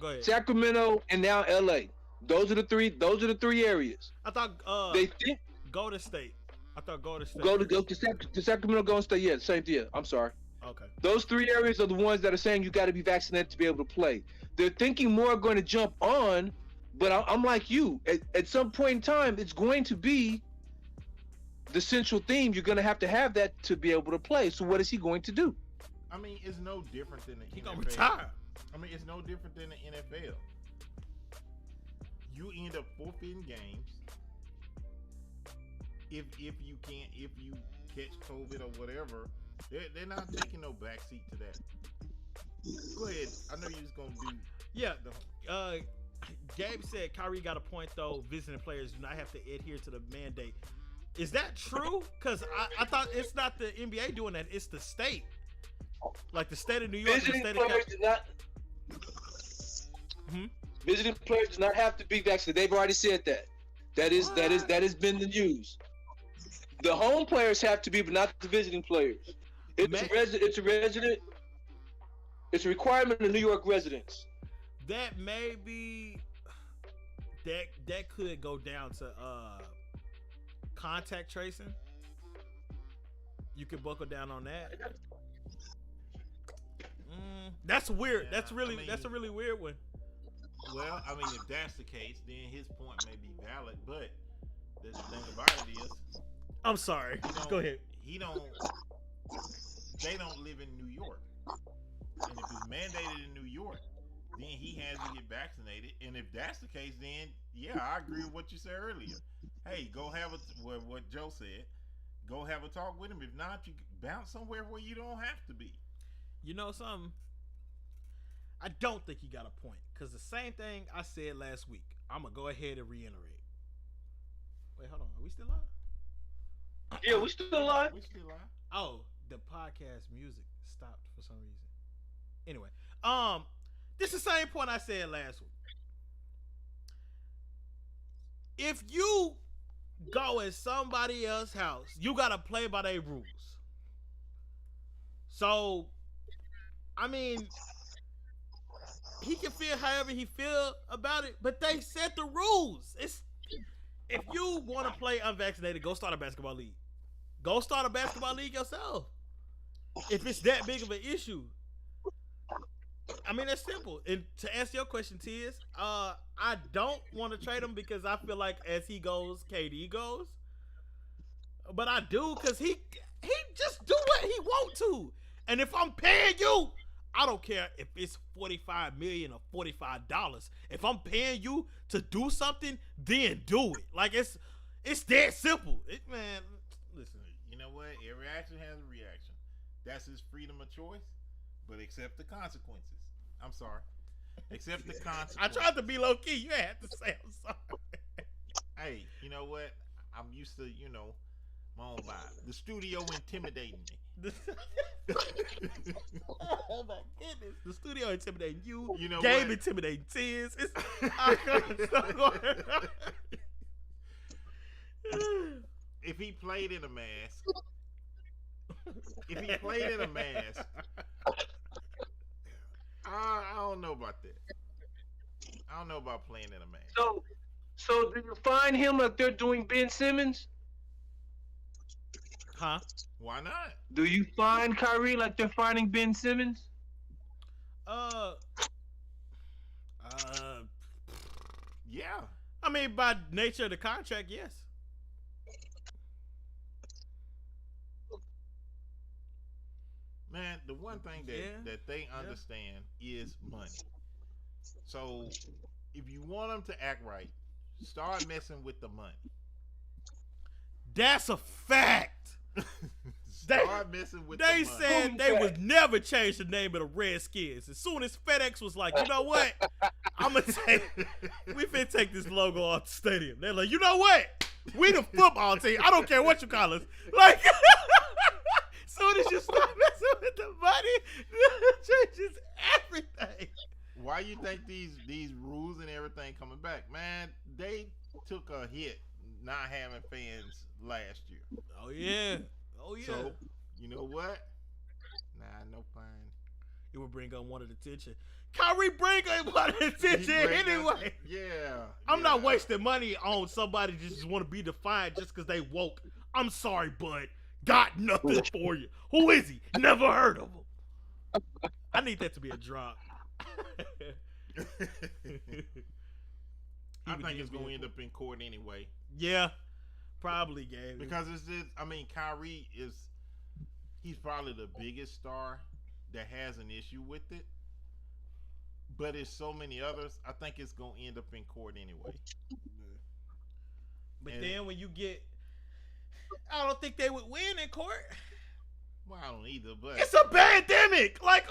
Go ahead. Sacramento, and now LA. Those are the three areas. I thought They think Golden State. I thought Golden State. go to Sacramento, Golden State. Yeah, same deal. I'm sorry. Okay. Those 3 areas are the ones that are saying you got to be vaccinated to be able to play. They're thinking more are going to jump on, but I'm like you. At some point in time, it's going to be the central theme. You're going to have that to be able to play. So what is he going to do? I mean, it's no different than the He NFL. gonna retire. I mean, it's no different than the NFL. You end up forfeiting games if you catch COVID or whatever. They're not taking no backseat to that. Go ahead. I know you was gonna do. Yeah. Gabe said Kyrie got a point though. Visiting players do not have to adhere to the mandate. Is that true? Because I thought it's not the NBA doing that. It's the state. Like the state of New York. Visiting the state players of do not. Visiting players do not have to be vaccinated. They've already said that. That has been the news. The home players have to be, but not the visiting players. It's a requirement of New York residents. That may be that could go down to contact tracing. You can buckle down on that. That's weird. Yeah, That's a really weird one. Well, I mean, if that's the case, then his point may be valid. But the thing about it is, I'm sorry. Go ahead. They don't live in New York, and if it's mandated in New York, then he has to get vaccinated. And if that's the case, then yeah, I agree with what you said earlier. Hey, go have what Joe said. Go have a talk with him. If not, you bounce somewhere where you don't have to be. You know something? I don't think he got a point because the same thing I said last week. I'm gonna go ahead and reiterate. Wait, hold on. Are we still live? Yeah, we still alive. We still alive. Oh, the podcast music stopped for some reason. Anyway, this is the same point I said last week. If you go in somebody else's house, you gotta play by their rules. So, I mean, he can feel however he feel about it, but they set the rules. If you want to play unvaccinated, go start a basketball league. Go start a basketball league yourself. If it's that big of an issue. I mean, it's simple. And to answer your question, Tiz, I don't want to trade him because I feel like as he goes, KD goes. But I do because he just do what he want to. And if I'm paying you, I don't care if it's $45 million or $45. If I'm paying you to do something, then do it. Like It's that simple. Man, listen. You know what? Every action has a reaction. That's his freedom of choice, but accept the consequences. I'm sorry. Accept the consequences. I tried to be low key. You had to say I'm sorry. Hey, you know what? I'm used to, my own vibe. The studio intimidating me. Oh my goodness. The studio intimidating you. You know Game what? intimidating Tiz. It's all kinds of stuff going on. If he played in a mask, I don't know about that. I don't know about playing in a mask. So do you find him like they're doing Ben Simmons? Huh? Why not? Do you find Kyrie like they're finding Ben Simmons? Yeah. I mean, by nature of the contract, yes. Man, the one thing that they understand is money. So if you want them to act right, start messing with the money. That's a fact. Start messing with the They money. said they would never change the name of the Redskins. As soon as FedEx was like, you know what? We finna take this logo off the stadium. They're like, you know what? We the football team. I don't care what you call us. Like, soon as you start messing with the money, it changes everything. Why you think these rules and everything coming back? Man, they took a hit not having fans last year. Oh yeah. Oh yeah. So, you know what? Nah, no fine. It would bring on one of the attention. Kyrie bring on one of the attention anyway. Yeah. I'm not wasting money on somebody that just want to be defiant just because they woke. I'm sorry, bud. Got nothing for you. Who is he? Never heard of him. I need that to be a drop. I think it's going to end up in court anyway. Yeah, probably, Gabe. Because it's just, Kyrie he's probably the biggest star that has an issue with it. But it's so many others, I think it's going to end up in court anyway. But then when you get, I don't think they would win in court. Well, I don't either, but It's a pandemic. Like,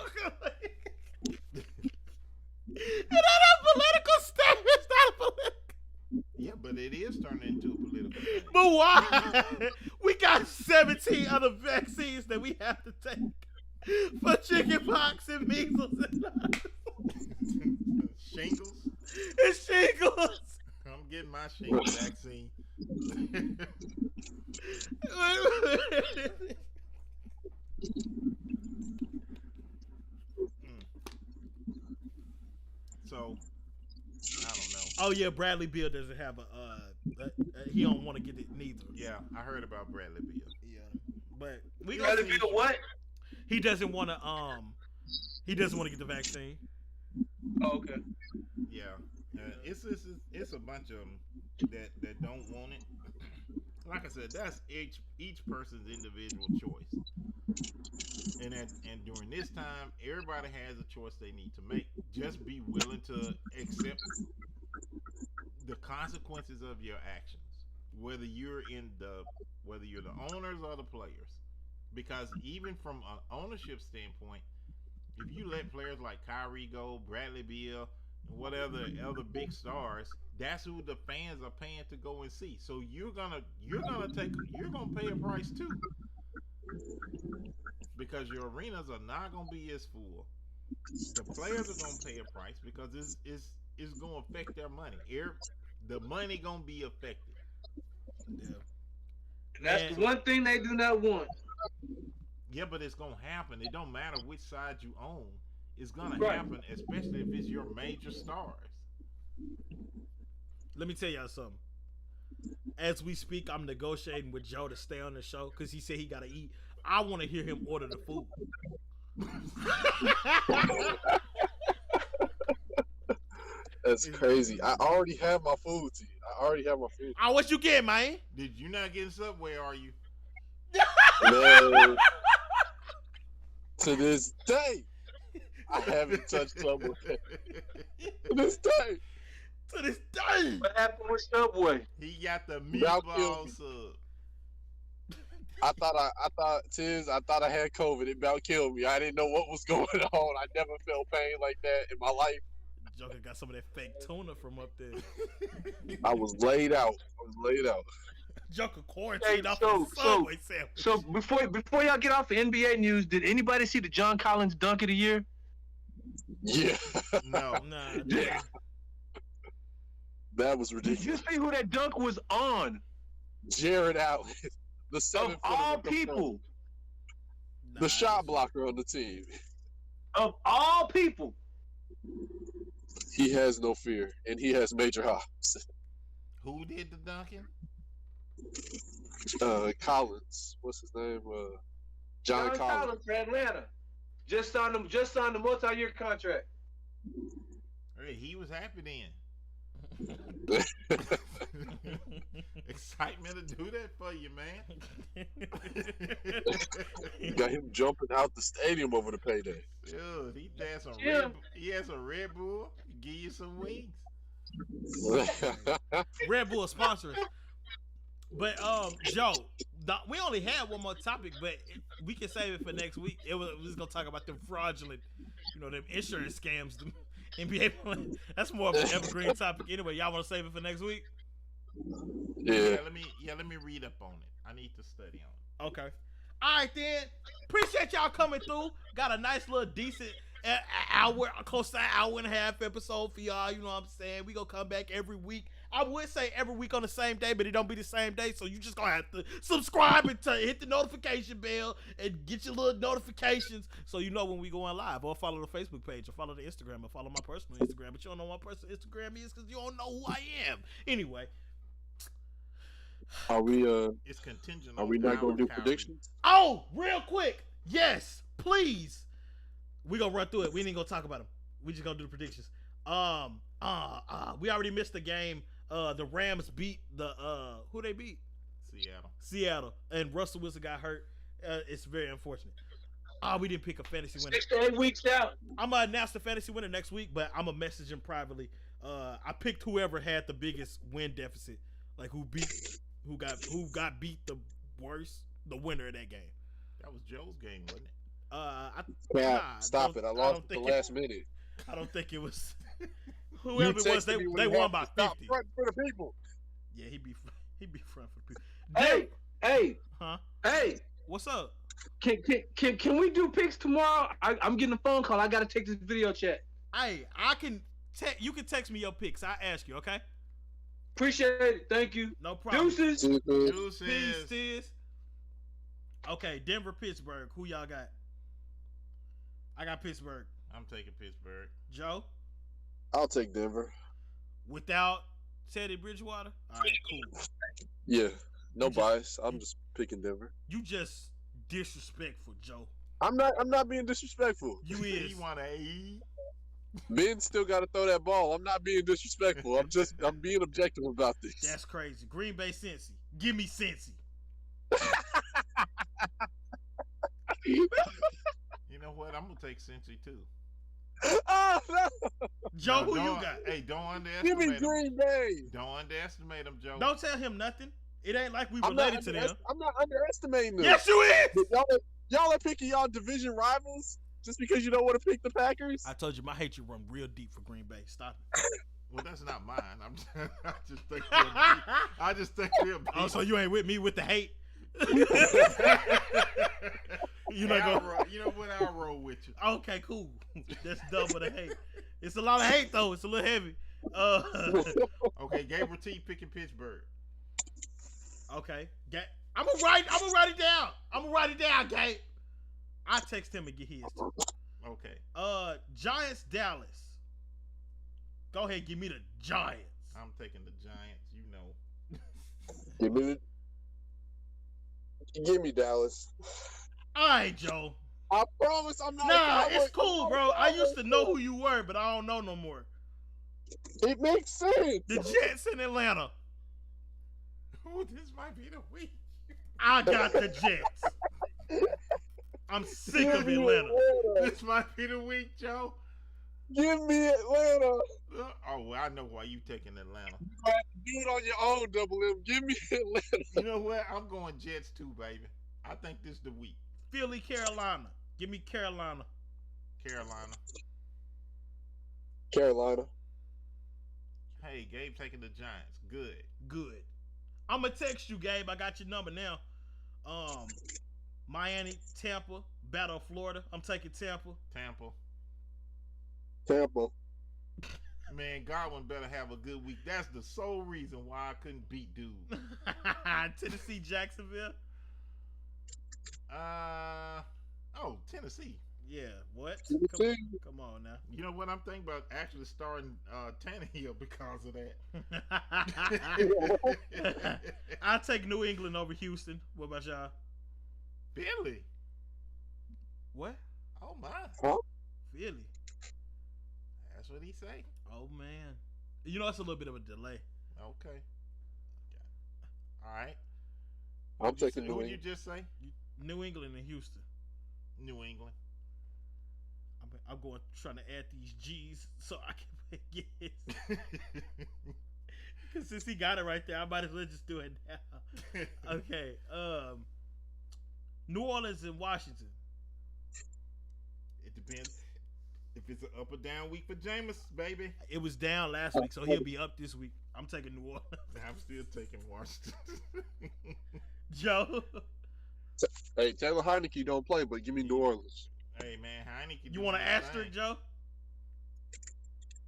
it's not a political statement. It's not a political. yeah, but it is turning into a political thing. But why? We got 17 other vaccines that we have to take for chickenpox and measles and Shingles? and shingles. I'm getting my shingles vaccine. So, I don't know. Oh yeah, Bradley Beal doesn't have he don't want to get it neither. Yeah, I heard about Bradley Beal. Yeah, but we Bradley gonna see. Beal what? He doesn't want to he doesn't want to get the vaccine. Oh, okay. Yeah, it's a bunch of them that don't want it. Like I said, that's each person's individual choice. And during this time, everybody has a choice they need to make. Just be willing to accept the consequences of your actions, whether you're the owners or the players. Because even from an ownership standpoint, if you let players like Kyrie go, Bradley Beal, whatever other big stars, that's who the fans are paying to go and see. So you're gonna pay a price too, because your arenas are not gonna be as full. The players are gonna pay a price because it's gonna affect their money. The money gonna be affected. Yeah. That's the one thing they do not want. Yeah, but it's gonna happen. It don't matter which side you own. It's gonna Right. happen, especially if it's your major stars. Let me tell y'all something. As we speak, I'm negotiating with Joe to stay on the show because he said he gotta eat. I want to hear him order the food. That's crazy. I already have my food to you. Oh, what you get, man? Did you not get Subway? Are you? Man, to this day, I haven't touched Subway. To this day. To this day. What happened with Subway? He got the Y'all meatball killed me. sub. I thought I had COVID. It about killed me. I didn't know what was going on. I never felt pain like that in my life. Joker got some of that fake tuna from up there. I was laid out. Joker quarantined Hey, off so- the Subway sandwich. So before y'all get off the NBA news, did anybody see the John Collins dunk of the year? Yeah, No. Nah, Yeah. that was Did you ridiculous. see who that dunk was on? Jared Allen, the Of 7 all people. the shot blocker on the team. Of all people. He has no fear, and he has major hops. Who did the dunking? Collins, what's his name? John Collins. for Atlanta. Just signed a multi-year contract. Hey, he was happy then. Excitement to do that for you, man. Got him jumping out the stadium over the payday. Dude, he had some Jim. Red Bull. Give you some wings. Red Bull sponsor us. But Joe, we only had one more topic, but we can save it for next week. We was gonna talk about them fraudulent, them insurance scams. Them NBA play. That's more of an evergreen topic anyway. Y'all want to save it for next week? Yeah. Let me read up on it. I need to study on it. Okay. All right then. Appreciate y'all coming through. Got a nice little decent hour, close to an hour and a half episode for y'all. You know what I'm saying? We gonna come back every week. I would say every week on the same day, but it don't be the same day. So you just gonna have to subscribe and hit the notification bell and get your little notifications so you know when we going live. Or follow the Facebook page, or follow the Instagram, or follow my personal Instagram. But you don't know what my personal Instagram is because you don't know who I am. Anyway. Are we It's contingent. are on we not Power gonna do Kyrie. predictions? Oh, real quick. Yes, please. We gonna run through it. We ain't gonna talk about them. We just gonna do the predictions. We already missed the game. The Rams beat the who they beat? Seattle. And Russell Wilson got hurt. It's very unfortunate. We didn't pick a fantasy winner. 6 to 8 weeks out. I'm gonna announce the fantasy winner next week, but I'm gonna message him privately. I picked whoever had the biggest win deficit, like who got beat the worst, the winner of that game. That was Joe's game, wasn't it? Stop it! I lost at the last minute. I don't think it was. Whoever it was, they won by 50. Front for the people. Yeah, he be front for the people. Hey, Huh? hey. What's up? Can we do picks tomorrow? I'm getting a phone call. I gotta take this video chat. Hey, you can text me your picks. I ask you, okay? Appreciate it. Thank you. No problem. Deuces. Deuces. Peace, sis. Okay, Denver, Pittsburgh. Who y'all got? I got Pittsburgh. I'm taking Pittsburgh. Joe? I'll take Denver. Without Teddy Bridgewater? All right, cool. Yeah, no bias. I'm just picking Denver. You just disrespectful, Joe. I'm not being disrespectful. You is. You want to eat? Ben still got to throw that ball. I'm not being disrespectful. I'm being objective about this. That's crazy. Green Bay Cincy. Give me Cincy. You know what? I'm gonna take Cincy too. Oh, no. Joe, No, who you don't- got? Hey, don't Give me underestimate him. Green Bay. Don't underestimate him, Joe. Don't tell him nothing. It ain't like we I'm not, related to them. I'm not underestimating them. Yes, you is. But y'all are picking y'all division rivals just because you don't want to pick the Packers. I told you my hatred run real deep for Green Bay. Stop it. Well, that's not mine. I just think we'll beat. Oh, so you ain't with me with the hate? You not gonna... You know what? I'll roll with you. Okay, cool. That's double the hate. It's a lot of hate though. It's a little heavy. Okay, Gabriel T picking Pittsburgh. Okay. I'm gonna write it down, Gabe. I text him and get his too. Okay. Giants, Dallas. Go ahead, give me the Giants. I'm taking the Giants. You know. Give me Dallas. All right, Joe. I promise I'm not. Nah, it's cool, bro. I used to know who you were, but I don't know no more. It makes sense. The Jets in Atlanta. Oh, this might be the week. I got the Jets. I'm sick of Atlanta. This might be the week, Joe. Give me Atlanta. Oh, well, I know why you taking Atlanta. Do it on your own, Double M. Give me Atlanta. You know what? I'm going Jets too, baby. I think this is the week. Philly, Carolina. Give me Carolina. Carolina. Carolina. Hey, Gabe taking the Giants. Good. Good. I'm gonna text you, Gabe. I got your number now. Miami, Tampa, Battle of Florida. I'm taking Tampa. Tampa. Tampa. Man, Godwin better have a good week. That's the sole reason why I couldn't beat dude. Tennessee, Jacksonville. Tennessee. Yeah, what? Tennessee. Come on now. You know what I'm thinking about? Actually starting Tannehill because of that. I'll take New England over Houston. What about y'all? Philly. What? Oh my. Huh? Philly. That's what he say. Oh man. You know it's a little bit of a delay. Okay. All right. I'm taking New Who England. you just say? New England and Houston. New England. I'm going trying to add these G's so I can guess. Because since he got it right there, I might as well just do it now. Okay. New Orleans and Washington. It depends if it's an up or down week for Jameis, baby. It was down last week, so he'll be up this week. I'm taking New Orleans. I'm still taking Washington. Joe. Hey, Taylor Heineke don't play, but give me New Orleans. Hey man, Heineke. You want an asterisk, Joe?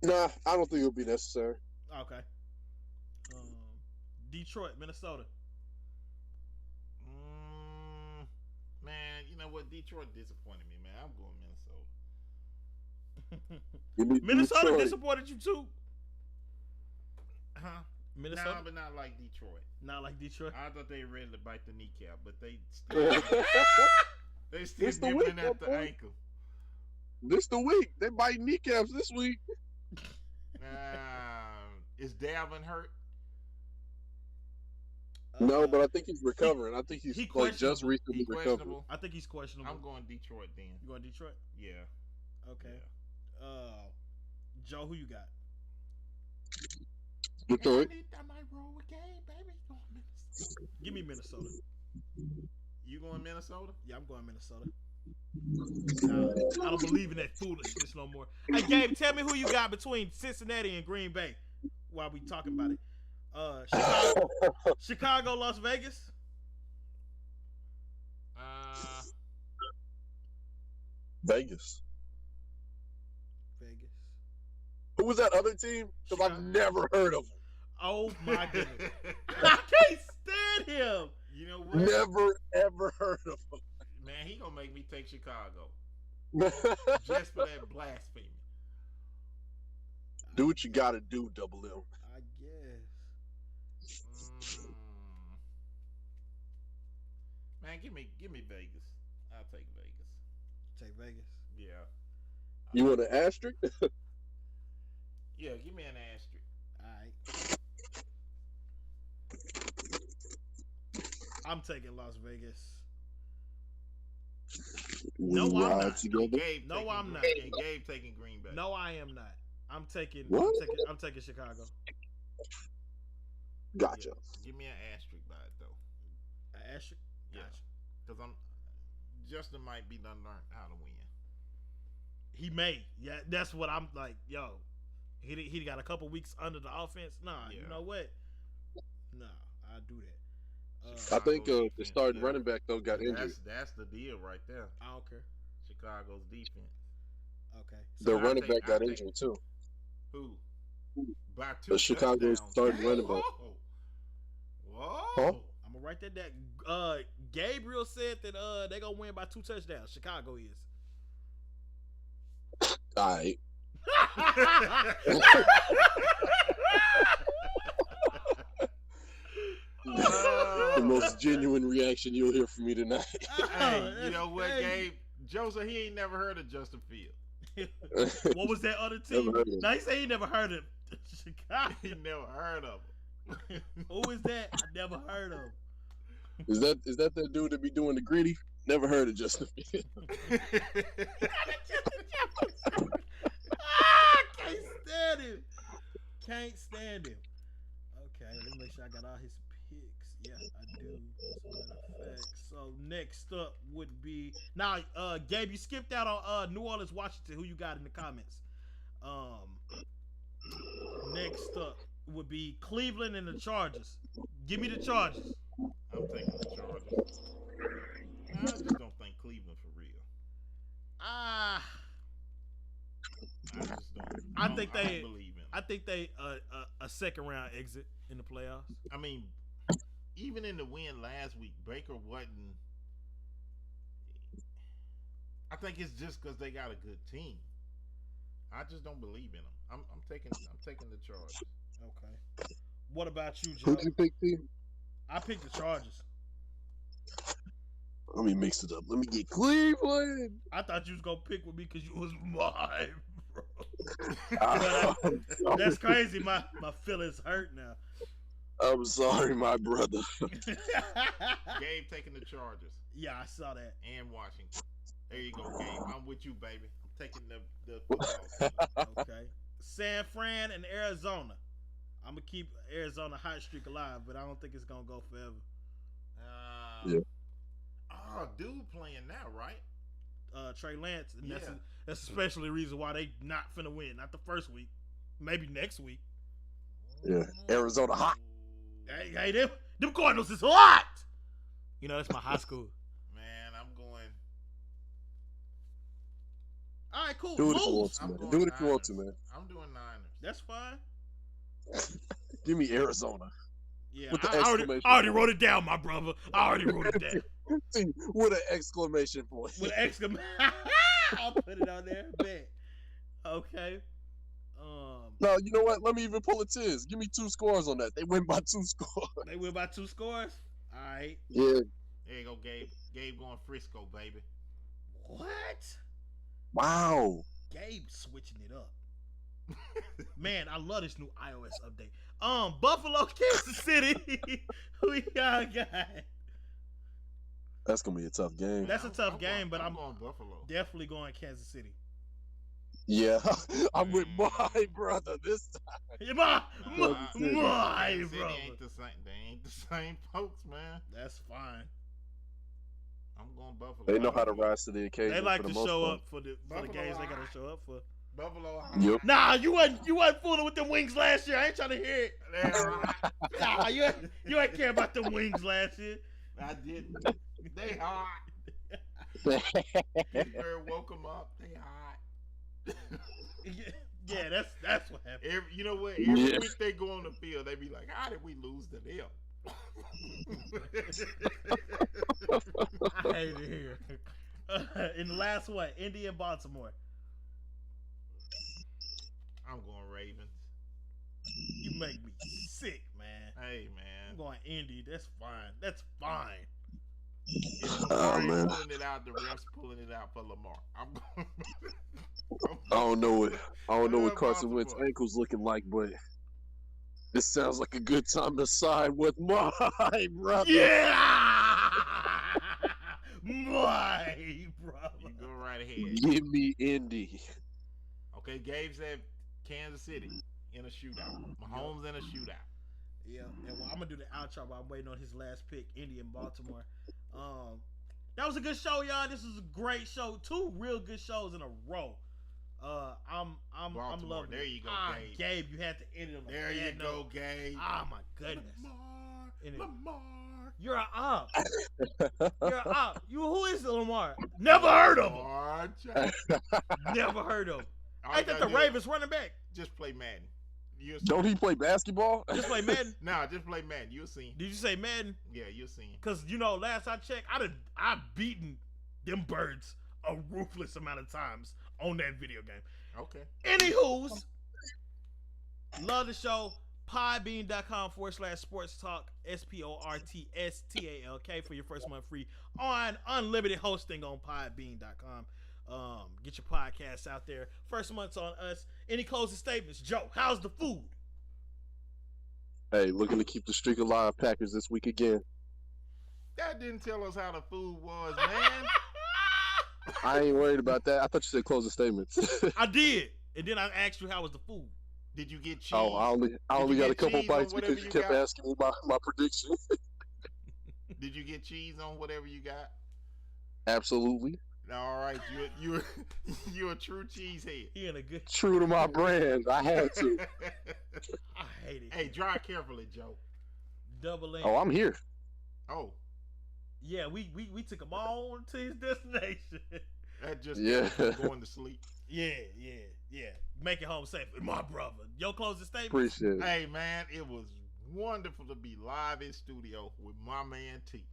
Nah, I don't think it'll be necessary. Okay. Detroit, Minnesota. Man, you know what? Detroit disappointed me, man. I'm going Minnesota. Give me Minnesota Detroit. disappointed you too. Huh? Minnesota, Nah, but not like Detroit. not like Detroit. I thought they were ready to bite the kneecap, but they still This the nibbling week, at the boy. ankle. This the week. They bite kneecaps this week. Is Dalvin hurt? No, but I think he's recovering. I think he's he like just questionable. recently He recovered. questionable. I think he's questionable. I'm going Detroit then. You going Detroit? Yeah. Okay. Joe, who you got? Detroit. I might roll with Gabe, baby. Give me Minnesota. You going Minnesota? Yeah, I'm going Minnesota. I don't believe in that foolishness no more. Hey, Gabe, tell me who you got between Cincinnati and Green Bay while we talking about it. Chicago, Las Vegas. Vegas. Vegas. Who was that other team? Because I've never heard of him. Oh my goodness. I can't stand him. You know what? Never ever heard of Man, he gonna make me take Chicago him. just for that blasphemy. Do what you gotta do, Double M. I guess. Man, give me Vegas. I'll take Vegas. Take Vegas. Yeah. You want an asterisk? Yeah, give me an asterisk. All right. I'm taking Las Vegas. We No, I'm ride not. together. Gabe No, taking I'm not. And Gabe taking Green Bay. No, I am not. I'm taking. What? I'm taking Chicago. Gotcha. Yeah. Give me an asterisk by it though. Asterisk. Yeah. Because Justin might be done learned how to win. He may. Yeah, that's what I'm like. Yo, he got a couple weeks under the offense. Nah, Yeah. you know what? Nah, I'll do that. I think the defense, starting yeah. running back though got injured. That's the deal right there. I don't care. Chicago's defense. Okay. The I'll running take- back got I'll take- injured too. Who? By two The Chicago's touchdowns. starting running back. Whoa. Huh? I'm gonna write that down. Gabriel said that they gonna win by 2 touchdowns. Chicago is. All right. The most genuine reaction you'll hear from me tonight. Hey, you That's know what, crazy. Gabe? Joseph, he ain't never heard of Justin Fields. What was that other team? Never heard of him. Now he say he never heard of Chicago. He never heard of him. Who is that? I never heard of. Is that dude that be doing the gritty? Never heard of Justin Fields. I got all his picks. Yeah, I do. As a matter of fact. So next up would be now, Gabe, you skipped out on New Orleans, Washington. Who you got in the comments? Next up would be Cleveland and the Chargers. Give me the Chargers. I'm taking the Chargers. I just don't think Cleveland for real. Ah, I just don't. I think don't they- believe him. I think they a second round exit in the playoffs. I mean, even in the win last week, Baker wasn't. I think it's just because they got a good team. I just don't believe in them. I'm taking the Chargers. Okay. What about you, Joe? Who'd you pick, T? I picked the Chargers. Let me mix it up. Let me get Cleveland. I thought you was gonna pick with me because you was mine, bro. I'm That's crazy. My feelings hurt now. I'm sorry, my brother. Gabe taking the Chargers Yeah, I saw that. and Washington. There you go, Gabe. I'm with you, baby. I'm taking the football team. Okay. San Fran and Arizona. I'm gonna keep Arizona hot streak alive, but I don't think it's gonna go forever. Yeah. Oh, dude playing now, right? Trey Lance, and Yeah. that's especially the reason why they not finna win. Not the first week, maybe next week. Yeah. Arizona hot. Hey, them Cardinals is hot. You know, that's my high school. Man, I'm going. All right, cool. Do it if you Move. want to, I'm man. going Do it if you want to, Niners. man. I'm doing Niners. That's fine. Give me Arizona. Yeah, With the I already exclamation wrote it down, my brother. I already wrote it down. See, with an exclamation point. With exclamation. I'll put it on there. Bet. Okay. No, you know what? Let me even pull a tiz. Give me 2 scores on that. They win by 2 scores. They win by 2 scores. All right. Yeah. There you go, Gabe. Gabe going Frisco, baby. What? Wow. Gabe switching it up. Man, I love this new iOS update. Buffalo, Kansas City. Who y'all got? That's gonna be a tough game. That's a tough game, but I'm going Buffalo. definitely going Kansas City. Yeah, I'm with my brother this time. Yeah, Nah, my Kansas City brother. ain't the same. They ain't the same folks, man. That's fine. I'm going Buffalo. They know how to rise to the occasion. They like for to the most show part. up for the Buffalo games they high. gotta show up for. Buffalo. Yep. Nah, you wasn't fooling with them wings last year. I ain't trying to hear it. Nah, you ain't care about them wings last year. I didn't. They hot. Pittsburgh woke them up. They hot. Yeah, that's what happened. You know what? Every week they go on the field, they be like, "How did we lose to them?" I hate it here. In the last one, Indy and Baltimore. I'm going Ravens. You make me sick, man. Hey, I'm man. going Indy. That's fine. That's fine. If Oh, Lamar ain't man. pulling it out, the refs pulling it out for Lamar. I'm going. I don't know what Yeah, Carson Wentz Baltimore. ankles looking like, but this sounds like a good time to side with my brother. Yeah! My brother. You go right ahead. Give me Indy. Okay, Gabe said Kansas City in a shootout. Mahomes in a shootout. Yeah, and well, I'm gonna do the outro, but I'm waiting on his last pick, Indy and Baltimore. That was a good show, y'all. This was a great show. 2 real good shows in a row. I'm Baltimore. loving There it. you go, Gabe. Gabe. You had to end it on a There you bad go, note. Gabe. Ah, my goodness. And it- Lamar. You're an op. You're an op. Who is Lamar? Never heard of him. Lamar Jackson. Never heard of him. All Ain't you that gotta the do is Ravens running back? Just play Madden. You'll Don't he play basketball? Just play Madden. Nah, just play Madden. You'll see. Did you say Madden? Yeah, you'll see. Cause last I checked, I've beaten them birds a ruthless amount of times on that video game. Okay. Anywho's, love the show. Podbean.com/sports talk SPORTSTALK for your first month free on unlimited hosting on Podbean.com. Get your podcasts out there. First month's on us. Any closing statements, Joe? How's the food? Hey, looking to keep the streak alive. Packers this week again. That didn't tell us how the food was, man. I ain't worried about that. I thought you said closing statements. I did, and then I asked you how was the food. Did you get cheese? Oh, I only you got get a couple cheese on bites whatever because you you kept got? asking me my prediction. Did you get cheese on whatever you got? Absolutely. All right, you're a true cheesehead. He in a good. True to my brand. I had to. I hate it. Hey, drive carefully, Joe. Double in. Oh, I'm here. Oh, Yeah, we took him on to his destination. that just Yeah. going to sleep. yeah. Make it home safe with my brother. Your closing statement. Appreciate it. Hey, man, it was wonderful to be live in studio with my man T.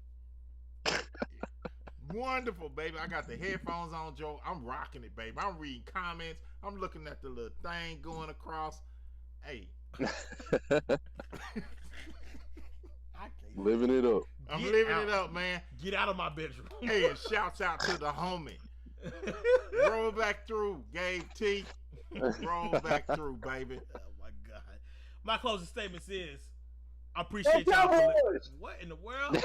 Wonderful, baby. I got the headphones on, Joe. I'm rocking it, baby. I'm reading comments. I'm looking at the little thing going across. Hey, I can't. Living it up. I'm Get living out. it up, man. Get out of my bedroom. Hey, and shouts out to the homie. Roll back through, Gabe T. Roll back through, baby. Oh my god. My closing statements is I appreciate y'all for what in the world?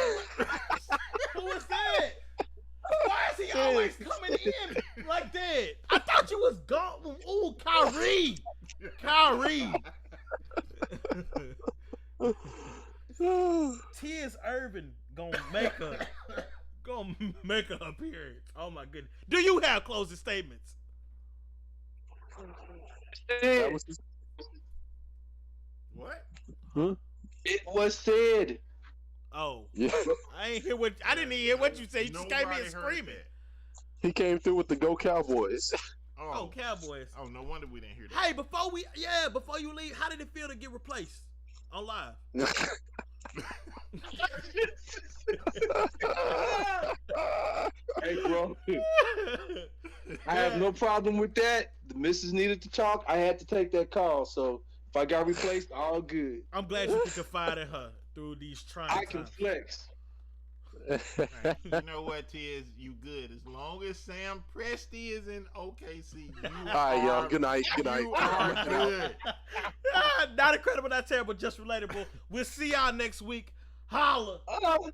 Who was that? Why is he always coming in like that? I thought you was gone. Ooh, Kyrie. Tiz Irvin gonna make an appearance. Oh my goodness. Do you have closing statements? That was What? It was said. Oh, yeah. I didn't even hear what you said. You just came in Nobody heard screaming. that. He came through with the Go Cowboys. Oh, Cowboys. Oh, no wonder we didn't hear that. Hey, before you leave, how did it feel to get replaced on live? Hey, bro. I have no problem with that. The missus needed to talk. I had to take that call. So if I got replaced, all good. I'm glad you can confide in her through these trying I can times. flex. Hey, you know what, Tiz? You good. As long as Sam Presti is in OKC, you All right, y'all. are, Good night. Good night. you are good. Not incredible, not terrible, just relatable. We'll see y'all next week. Holla. Oh.